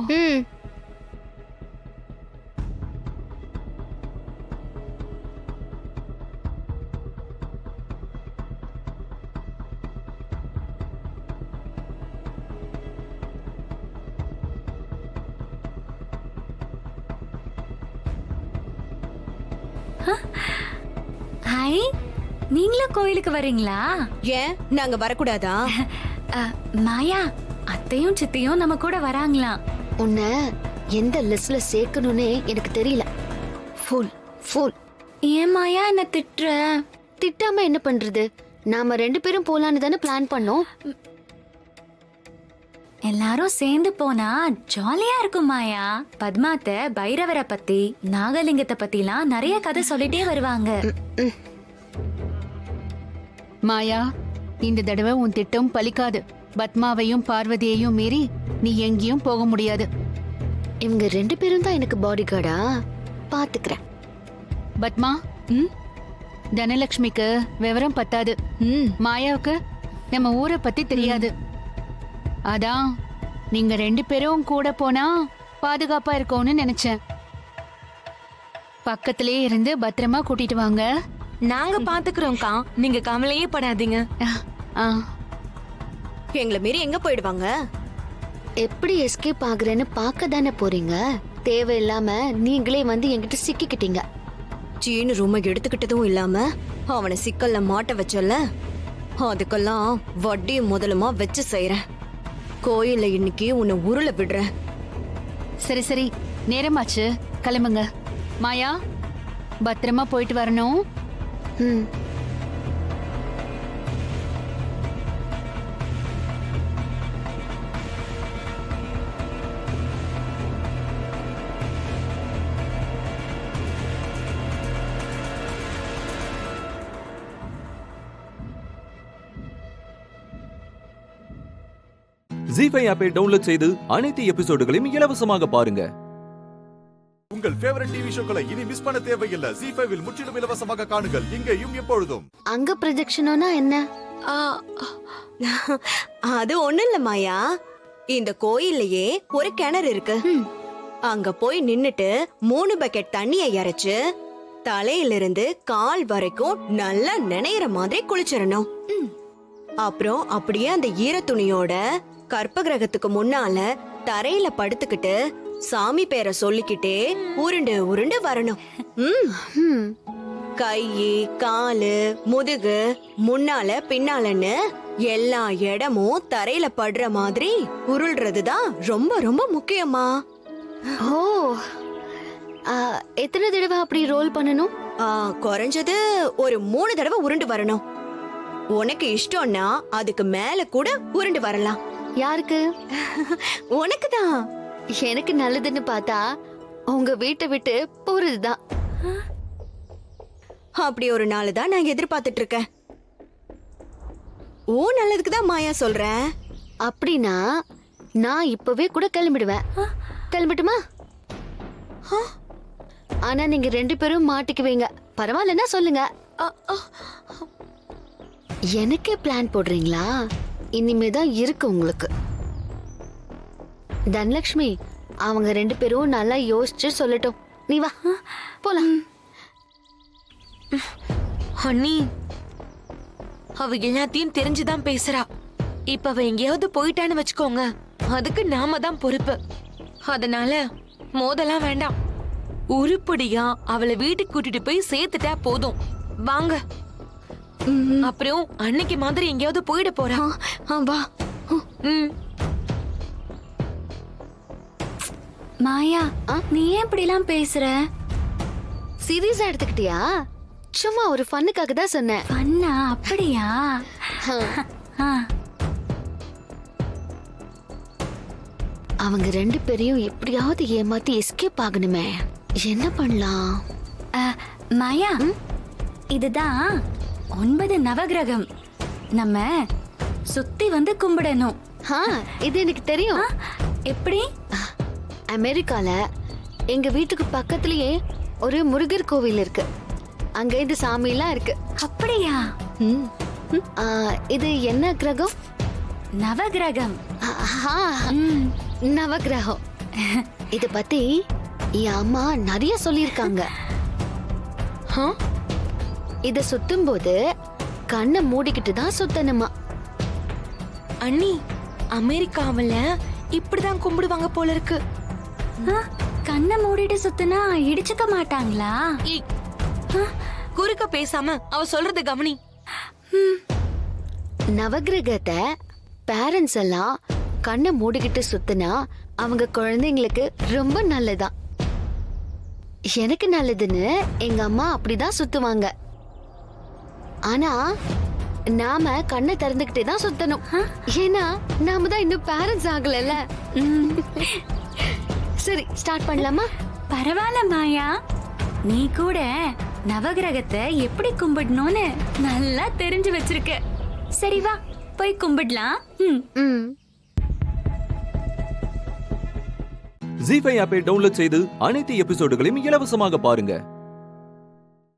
ஹாய், நீங்களும் கோயிலுக்கு வரீங்களா? ஏன் நாங்க வரக்கூடாதா? மாயா, அத்தையும் சித்தையும் நம்ம கூட வராங்களாம். உன்னை எந்த லிஸ்ட்ல சேர்க்கணும்னே எனக்கு தெரியல. Full full. ஏன் மாயா என்ன திட்டுற? திட்டாம என்ன பண்றது? நாம 2 பேரும் போலான்னு தானே பிளான் பண்ணோம். எல்லாரும் சேர்ந்து போனா ஜாலியா இருக்கும் மாயா. பத்மாத்த பைரவரை பத்தி, நாகலிங்கத்தை பத்திலாம் நிறைய கதை சொல்லிட்டே வருவாங்க. மாயா, இந்த தடவை உன் திட்டம் பலிக்காது. பத்மாவையும் பார்வதியையும் மீறி நீ எங்கேயும் போக முடியாது. இவங்க 2 பேரும் தான் எனக்கு பாடி கார்டா? பாத்துக்கிறேன். பத்மா, தனலட்சுமிக்கு விவரம் பத்தாது. மாயாவுக்கு நம்ம ஊரை பத்தி தெரியாது. அதான் நீங்க 2 பேரும் கூட போனா பாதுகாப்பா இருக்கும்னு நினைச்சேன். பக்கத்திலே இருந்து பத்திரமா கூட்டிட்டு வாங்க. நாங்க பாத்துக்கிறோம்க்கா, நீங்க கவலையே படாதீங்க. எங்களை மீறி எங்க போயிடுவாங்க? எப்படி எஸ்கேப் ஆகுறேன்னு பார்க்க தானே போறீங்க. தேவையில்லாம நீங்களே வந்து என்கிட்ட சிக்கிக்கிட்டீங்க. சீனு ரூமை எடுத்துக்கிட்டதும் இல்லாம அவனை சிக்கல்ல மாட்ட வச்சல, அதுக்கெல்லாம் வட்டி முதலுமா வச்சு செய்யறேன். கோயில்ல இன்னைக்கு உன்னை உருள விடுறேன். சரி சரி, நேரமாச்சு, கிளம்புங்க. மாயா, பத்திரமா போயிட்டு வரணும். ஜீஃபை ஆப்பை டவுன்லோட் செய்து அனைத்து எபிசோடுகளையும் இலவசமாக பாருங்க. உங்கள் ஃபேவரட் டிவி ஷோக்களை இனி மிஸ் பண்ண தேவையில்லை. ஜீஃபைவில் முற்றிலும் இலவசமாக காணுங்கள், இங்கேயும் எப்பொழுதும். அங்க ப்ரொஜெக்ஷனா என்ன? அது ஒண்ணு இல்ல மாயா, இந்த கோயில்லயே ஒரு கிணறு இருக்கு. அங்க போய் நின்னுட்டு 3 பக்கெட் தண்ணியை இறைச்சு தலையிலிருந்து கால் வரைக்கும் நல்லா நினைற மாதிரி குளிச்சிடணும். அப்புறம் அப்படியே அந்த ஈர துணியோட கற்ப கிரகத்துக்கு முன்னால தரையில படுத்துக்கிட்டு சாமி பேரை சொல்லிக்கிட்டே உருண்டு உருண்டு வரணும். கை, காலு, முதுகு, முன்னால பின்னாலன்னு எல்லா இடமும் தரையில படுற மாதிரி உருள்றதுதான் ரொம்ப ரொம்ப முக்கியமா. ஓ, எத்தனை தடவை அப்படி ரோல் பண்ணணும்? குறைஞ்சது ஒரு 3 தடவை உருண்டு வரணும். உனக்கு இஷ்டம்னா அதுக்கு மேல கூட உருண்டு வரலாம். யாருக்கு? உனக்கு தான். எனக்கு நல்லதுன்னு பார்த்தா உங்க வீட்டை விட்டு போறதுதான். அப்படி ஒரு நாள் தான் நான் எதிர்பார்த்துட்டு இருக்கேன். ஓ நல்லதுக்கு தான் மாயா சொல்றேன். அப்படின்னா நான் இப்பவே கூட கிளம்பிடுவேன். கிளம்பட்டுமா? ஆனா நீங்க 2 பேரும் மாட்டிக்குவீங்க. பரவாயில்லன்னா சொல்லுங்க. எனக்கே பிளான் போடுறீங்களா? இனிமேதான் இருக்கு உங்களுக்கு. தனலட்சுமி, அவங்க 2 பேரும் நல்லா யோசிச்சு சொல்லட்டும். நீ வா போலாம். அண்ணி, அவ எல்லாத்தையும் தெரிஞ்சுதான் பேசுறா. இப்ப அவ எங்கேயாவது போயிட்டான்னு வச்சுக்கோங்க, அதுக்கு நாம தான் பொறுப்பு. அதனால மோதலாம் வேண்டாம். உருப்படியா அவளை வீட்டுக்கு கூட்டிட்டு போய் சேர்த்துட்டா போதும். வாங்க. அப்புறம் அன்னைக்கு மாதிரி எங்கேயாவது போயிட போறா. வா. மாயா, நீ ஏன் இப்படி எல்லாம் பேசுற? சீரியஸா எடுத்துக்கிட்டியா? சும்மா ஒரு ஃபன்னுக்காக தான் சொன்னேன். ஃபன்னா? அப்படியா? அவங்க 2 பேரையும் எப்படியாவது ஏமாத்தி எஸ்கேப் ஆகணுமே. என்ன பண்ணலாம்? மாயா, இதுதான் 9 நவகிரகம். நம்ம சுத்தி வந்து கும்பிடணும். இது எனக்கு தெரியும். எப்படி? அமெரிக்கால எங்க வீட்டுக்கு பக்கத்துலயே ஒரு முருகர் கோவில் இருக்கு. அங்க இந்த சாமி எல்லாம் இருக்கு. அப்படியா? இது என்ன கிரகம்? நவகிரகம். நவகிரகம். இத பத்தி என் அம்மா நிறைய சொல்லிருக்காங்க. இத சுத்தும் போது கண்ணை மூடிக்கிட்டு தான் சுத்தணுமா. அண்ணி, அமெரிக்காவுல இப்படிதான் கும்பிடுவாங்க போல இருக்கு. கண்ணை மூடிட்டு சுத்தினா இடிச்சுக்க மாட்டாங்களா? குறுக்க பேசாம அவ சொல்றது கவனி. நவகிரகத்தை பேரண்ட்ஸ் எல்லாம் கண்ணை மூடிக்கிட்டு சுத்தினா அவங்க குழந்தைங்களுக்கு ரொம்ப நல்லதான். எனக்கு நல்லதுன்னு எங்க அம்மா அப்படிதான் சுத்துவாங்க. ஆனா நாம கண்ணை திறந்துகிட்டே தான் சுத்தணும். ஏன்னா நாம தான் இன்னும் பேரண்ட்ஸ் ஆகலல்ல. சரி, ஸ்டார்ட் பண்ணலாமா? பரவாயில்ல மாயா, நீ கூட நவகிரகத்தை எப்படி கும்பிடணும்னு நல்லா தெரிஞ்சு வச்சிருக்க. சரி வா, போய் கும்பிடலாம். ஜீ5 ஆப்பை டவுன்லோட் செய்து அனைத்து எபிசோடுகளையும் இலவசமாக பாருங்க.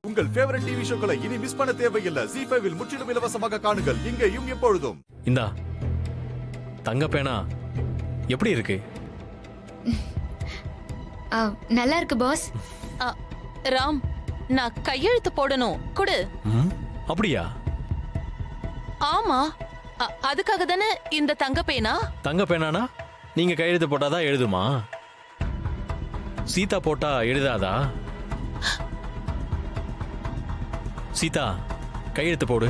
உங்கள் ஃபேவரட் டிவி ஷோக்களை இனி மிஸ் பண்ண தேவையில்லை. ஜீ5 முற்றிலும் இலவசமாக காணுங்கள், இங்கேயும் எப்பொழுதும். இந்தா தங்க பேனா எப்படி இருக்கு? நல்லா இருக்கு பாஸ். ராம், நான் கையெழுத்து போடணும். கொடு. அப்படியா? ஆமா, அதுக்காக தானே இந்த தங்க பேனா. தங்க பேனானா நீங்க கையெழுத்து போட்டாதான் எழுதுமா? சீதா போட்டா எழுதாதா? சீதா, கையெழுத்து போடு.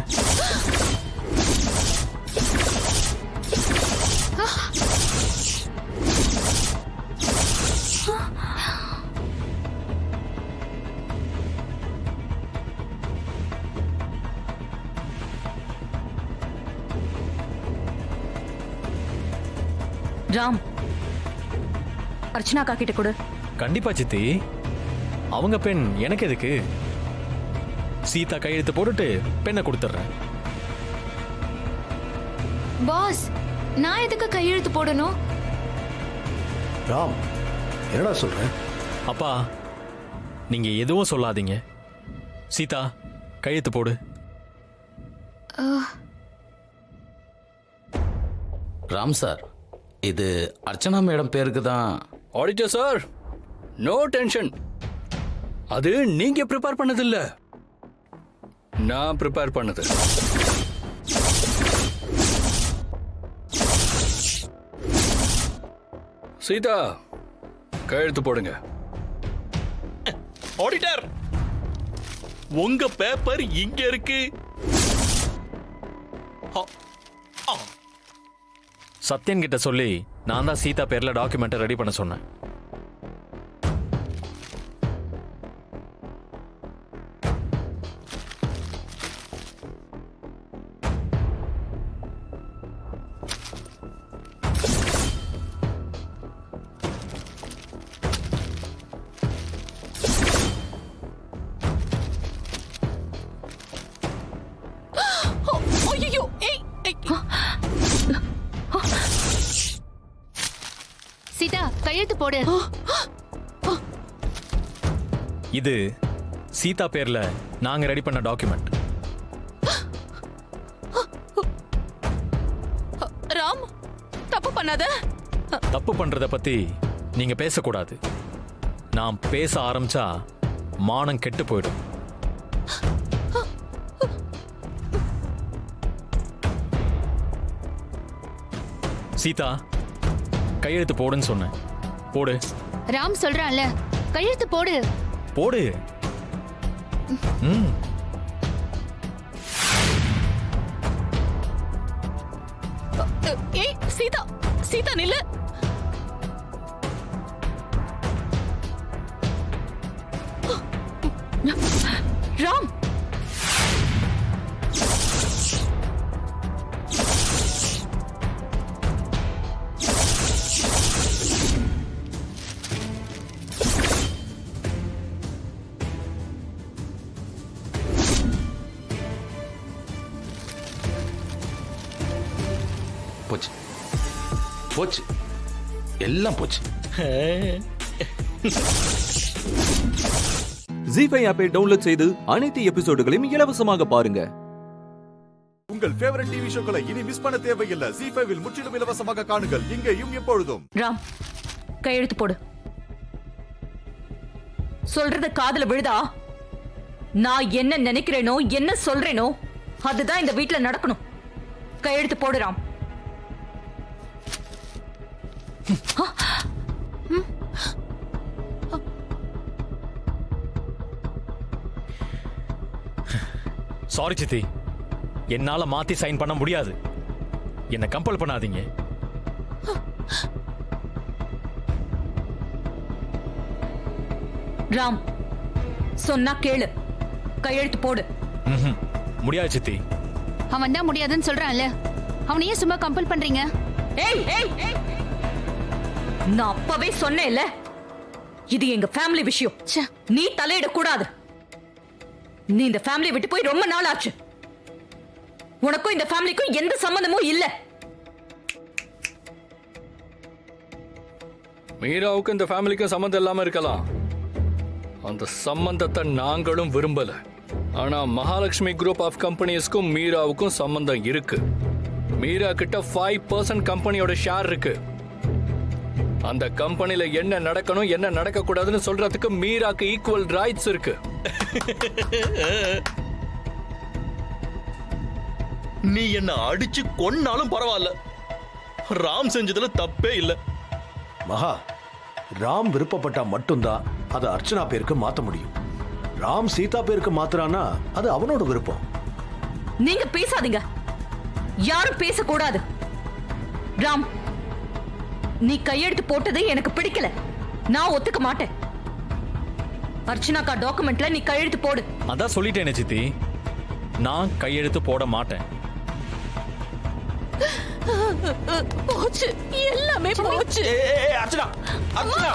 ராம், அர்ச்சனா காக்கிட்ட கொடு. கண்டிப்பா சித்தி. அவங்க பெண் எனக்கு எதுக்கு? சீதா கையெழுத்து போட்டுட்டு பெண்ணை கொடுத்துட்றேன். பாஸ், நான் எதுக்கு கையெழுத்து போடணும்? ராம், என்னடா சொல்ற? அப்பா, நீங்க எதுவும் சொல்லாதீங்க. சீதா, கையெழுத்து போடு. ராம் சார், இது அர்ச்சனா மேடம் பேருக்கு தான். Auditor sir, no tension. அது நீங்க ப்ரிப்பேர் பண்ணதில்ல, நான் ப்ரிப்பேர் பண்ணது. சீதா கையெழுத்து போடுங்க. ஆடிட்டர், உங்க பேப்பர் இங்க இருக்கு. சத்யன் கிட்ட சொல்லி நான் தான் சீதா பேர்ல டாக்குமெண்ட் ரெடி பண்ண சொன்னேன். ஐயோ, ஏய், சீதா கையெழுத்து போடு. இது சீதா பேர்ல நாங்க ரெடி பண்ண டாக்குமெண்ட். ராம், தப்பு பண்ணாத. தப்பு பண்றத பத்தி நீங்க பேசக்கூடாது. நான் பேச ஆரம்பிச்சா மானம் கெட்டு போயிடும். சீதா கையெழுத்து போடுன்னு சொன்னேன். போடு. ராம் சொல்றான்ல, கையெழுத்து போடு. போடு. ஏய் சீதா, சீதா நில்லு. ராம், போச்சு போச்சு, எல்லாம் போச்சு. ஜீ5 ஆப்பை டவுன்லோட் செய்து அனைத்து எபிசோடுகளையும் இலவசமாக பாருங்க. உங்கள் ஃபேவரட் டிவி ஷோக்களை இனி மிஸ் பண்ண தேவையில்லை. ஜீ5 முற்றிலும் இலவசமாக காணுங்கள், இங்கேயும் எப்பொழுதும். ராம், கையெழுத்து போடு. சொல்றத காதுல விழுதா? நான் என்ன நினைக்கிறேனோ, என்ன சொல்றேனோ அதுதான் இந்த வீட்ல நடக்கணும். கையெழுத்து போடு ராம். சாரி சித்தி, என்னால மாத்தி சைன் பண்ண முடியாது. என்ன கம்பல் பண்ணாதீங்க. ராம், சொன்னா கேளு. கையெழுத்து போடு. முடியாது சித்தி. அவன் தான் முடியாதுன்னு சொல்றான்ல, அவனையே சும்மா கம்பல் பண்றீங்க? ஏய் ஏய் ஏய், நான் அப்பவே சொன்னேன்ல, இது எங்க ஃபேமிலி விஷயம். நீ தலையிட கூடாது. நீ இந்த ஃபேமிலியை விட்டு போய் ரொம்ப நாள் ஆச்சு. உனக்கும் இந்த ஃபேமிலிக்கும் எந்த சம்பந்தமும் இல்ல. மீராவுக்கும் இந்த ஃபேமிலிக்கும் சம்மந்தம் இல்லாம இருக்கலாம். அந்த சம்பந்தத்தை நாங்களும் விரும்பல. ஆனா மகாலட்சுமி குரூப் ஆஃப் கம்பெனிஸ்க்கும் மீராவுக்கும் சம்பந்தம் இருக்கு. மீரா கிட்ட 5% கம்பெனியோட ஷேர் இருக்கு. அந்த கம்பெனில என்ன நடக்கணும், என்ன நடக்க கூடாதுன்னு சொல்றதுக்கு மீராக்கு ஈக்குவல் ரைட்ஸ் இருக்கு. நீ என்ன அடிச்சு கொன்னாலும் பரவாயில்ல, ராம் செஞ்சதுல தப்பே இல்ல. மகா, ராம் விருப்பப்பட்டா மட்டும்தான் அதை அர்ச்சனா பேருக்கு மாத்த முடியும். ராம் சீதா பேருக்கு மாத்துறானா அது அவனோட விருப்பம். நீங்க பேசாதீங்க, யாரும் பேசக்கூடாது. ராம், நீ கையெழுத்து போட்டது எனக்கு பிடிக்கல. நான் ஒத்துக்க மாட்டேன். அர்ச்சனாக்கா டாக்குமெண்ட்ல நீ கையெழுத்து போடு. அதான் சொல்லிட்டேனே சித்தி, நான் கையெழுத்து போட மாட்டேன். போச்சு, எல்லாமே போச்சு. அர்ச்சனா, அர்ச்சனா,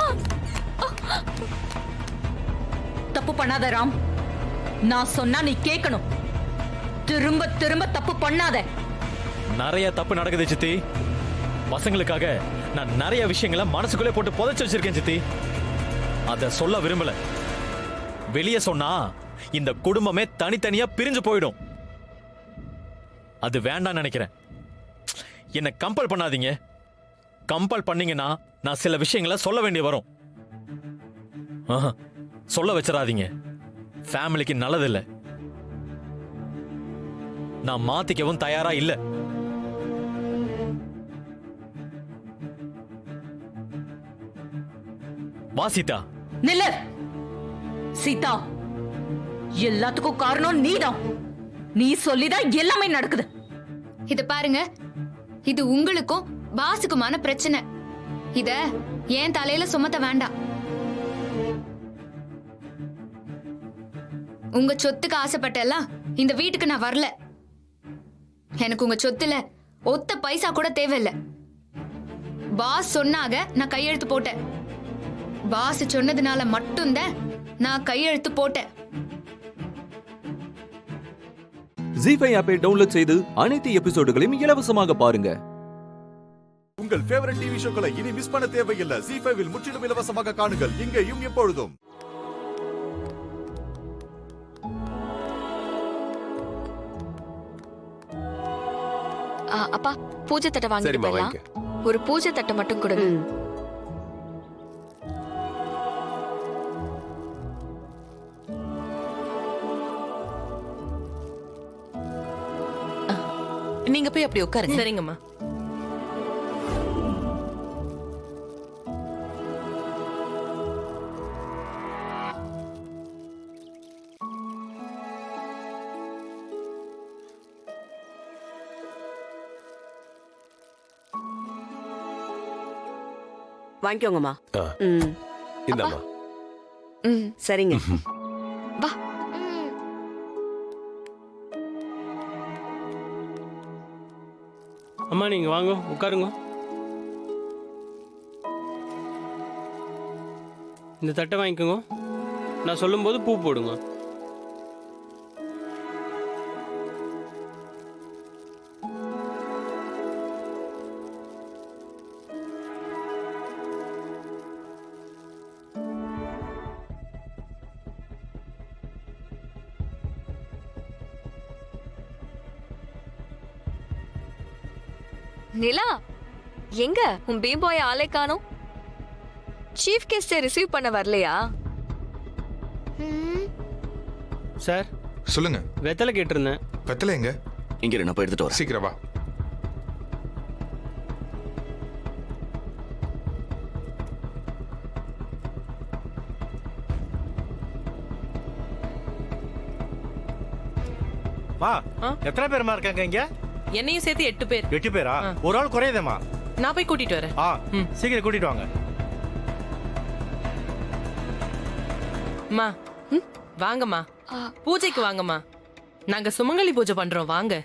தப்பு பண்ணாத ராம். நான் சொன்னா நீ கேட்கணும். திரும்ப திரும்ப தப்பு பண்ணாத. நிறைய தப்பு நடக்குது சித்தி. பசங்களுக்காக நான் நிறைய விஷயங்களை மனசுக்குள்ளே போட்டு புதைச்சு வச்சிருக்கேன் சித்தி. அத சொல்ல விரும்பல. வெளியே சொன்னா இந்த குடும்பமே தனித்தனியா பிரிஞ்சு போயிடும். அது வேண்டாம் நினைக்கிறேன். என்ன கம்பல் பண்ணாதீங்க. கம்பல் பண்ணீங்கன்னா நான் சில விஷயங்களை சொல்ல வேண்டிய வரும். சொல்ல வச்சிடாதீங்க, ஃபேமிலிக்கு நல்லதில்லை. நான் மாத்திக்கவும் தயாரா இல்ல. வா சீதா. நில்லு சீதா, எல்லாத்துக்கும் காரணம் நீதான். நீ சொல்லிதான் எல்லாமே நடக்குது. இத பாருங்க, இது உங்களுக்கும் பாஸுக்குமான பிரச்சனை. இத ஏன் தலையில சுமத்த வேண்டாம். உங்க சொத்துக்கு ஆசைப்பட்டெல்லாம் இந்த வீட்டுக்கு நான் வரல. எனக்கு உங்க சொத்துல ஒத்த பைசா கூட தேவையில்லை. பாஸ் சொன்னாக நான் கையெழுத்து போட்டேன். பாஸ் சொன்னதுனால மட்டும்தான் நான் கையெழுத்து போட்டேன். ஜீ5 ஆப்பை டவுன்லோட் செய்து அனைத்து எபிசோடுகளையும் இலவசமாக பாருங்க. உங்கள் ஃபேவரட் டிவி ஷோக்களை இனி மிஸ் பண்ண தேவையில்லை. ஜீ5 முற்றிலும் இலவசமாக காணுங்கள், இங்கேயும் எப்பொழுதும். அப்பா, பூஜை தட்டை வாங்கிட்டு போயிடலாம். ஒரு பூஜை தட்டை மட்டும் கொடுங்க. நீங்க போய் அப்படி உட்காருங்க. சரிங்கம்மா. வாங்கிக்கோங்கம்மா. இந்தாம்மா. சரிங்க. வா. அம்மா நீங்க வாங்க, உட்காருங்க. இந்த தட்டை வாங்கிக்கோங்க. நான் சொல்லும்போது பூ போடுங்க. நிலா, எங்க உன் பீம்பாய் ஆளை காணோம்? சீஃப் கெஸ்டை ரிசீவ் பண்ண வரலையா? சார் சொல்லுங்க. வெத்தலை கேட்டிருந்தேன். வெத்தலை எங்க? இங்க நான் போய் எடுத்துட்டு வரேன். சீக்கிரம் வா. மா, எத்தனை பேருமா இருக்காங்க இங்க? என்னையும் சேர்த்து 8 பேர். 8 பேரா? ஒரு ஆள் குறையுதேமா. நான் போய் கூட்டிட்டு வரேன். சீக்கிரம் கூட்டிட்டு வாங்க. அம்மா, வாங்கம்மா. பூஜைக்கு வாங்கம்மா. நாங்க சுமங்கலி பூஜை பண்றோம், வாங்க.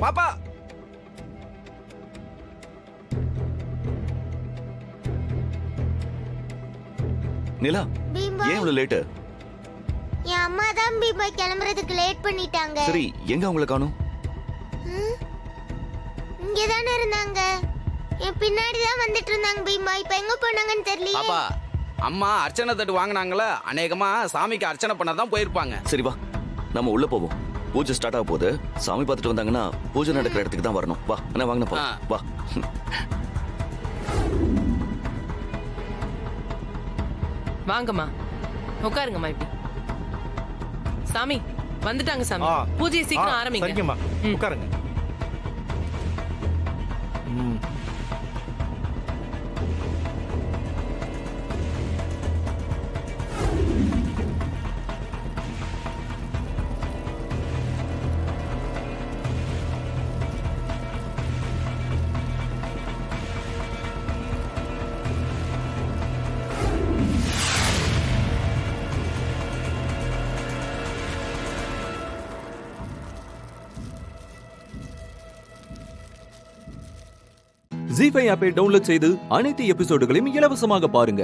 பாப்பா, நிலா, ஏன் இவ்வளவு லேட்டு? என் அம்மா தான் பீம்பாய் கிளம்புறதுக்கு லேட் பண்ணிட்டாங்க. சரி, எங்க உங்களை காணோம்? இங்க தானே இருந்தாங்க. என் பின்னாடி தான் வந்துட்டு இருந்தாங்க பீம்பாய். இப்ப எங்க போனாங்கன்னு தெரியல. பாப்பா, அம்மா அர்ச்சனை தட்டு வாங்கினாங்களா, அநேகமா சாமிக்கு அர்ச்சனை பண்ணதான் போயிருப்பாங்க. சரி வா, நம்ம உள்ள போவோம். பூஜை ஸ்டார்ட் ஆக போகுது. சாமி பார்த்துட்டு வந்தாங்கன்னா பூஜை நடக்கிற இடத்துக்கு தான் வரணும். வா, என்ன வாங்கினப்பா, வா. வாங்கம்மா, உட்காருங்கம்மா. இப்படி சாமி வந்துட்டாங்க. சாமி, பூஜையை சீக்கிரம் ஆரம்பிங்க. சரிங்கம்மா, உட்காருங்க. ஜீ5 ஆப்பை டவுன்லோட் செய்து அனைத்து எபிசோடுகளையும் இலவசமாக பாருங்க.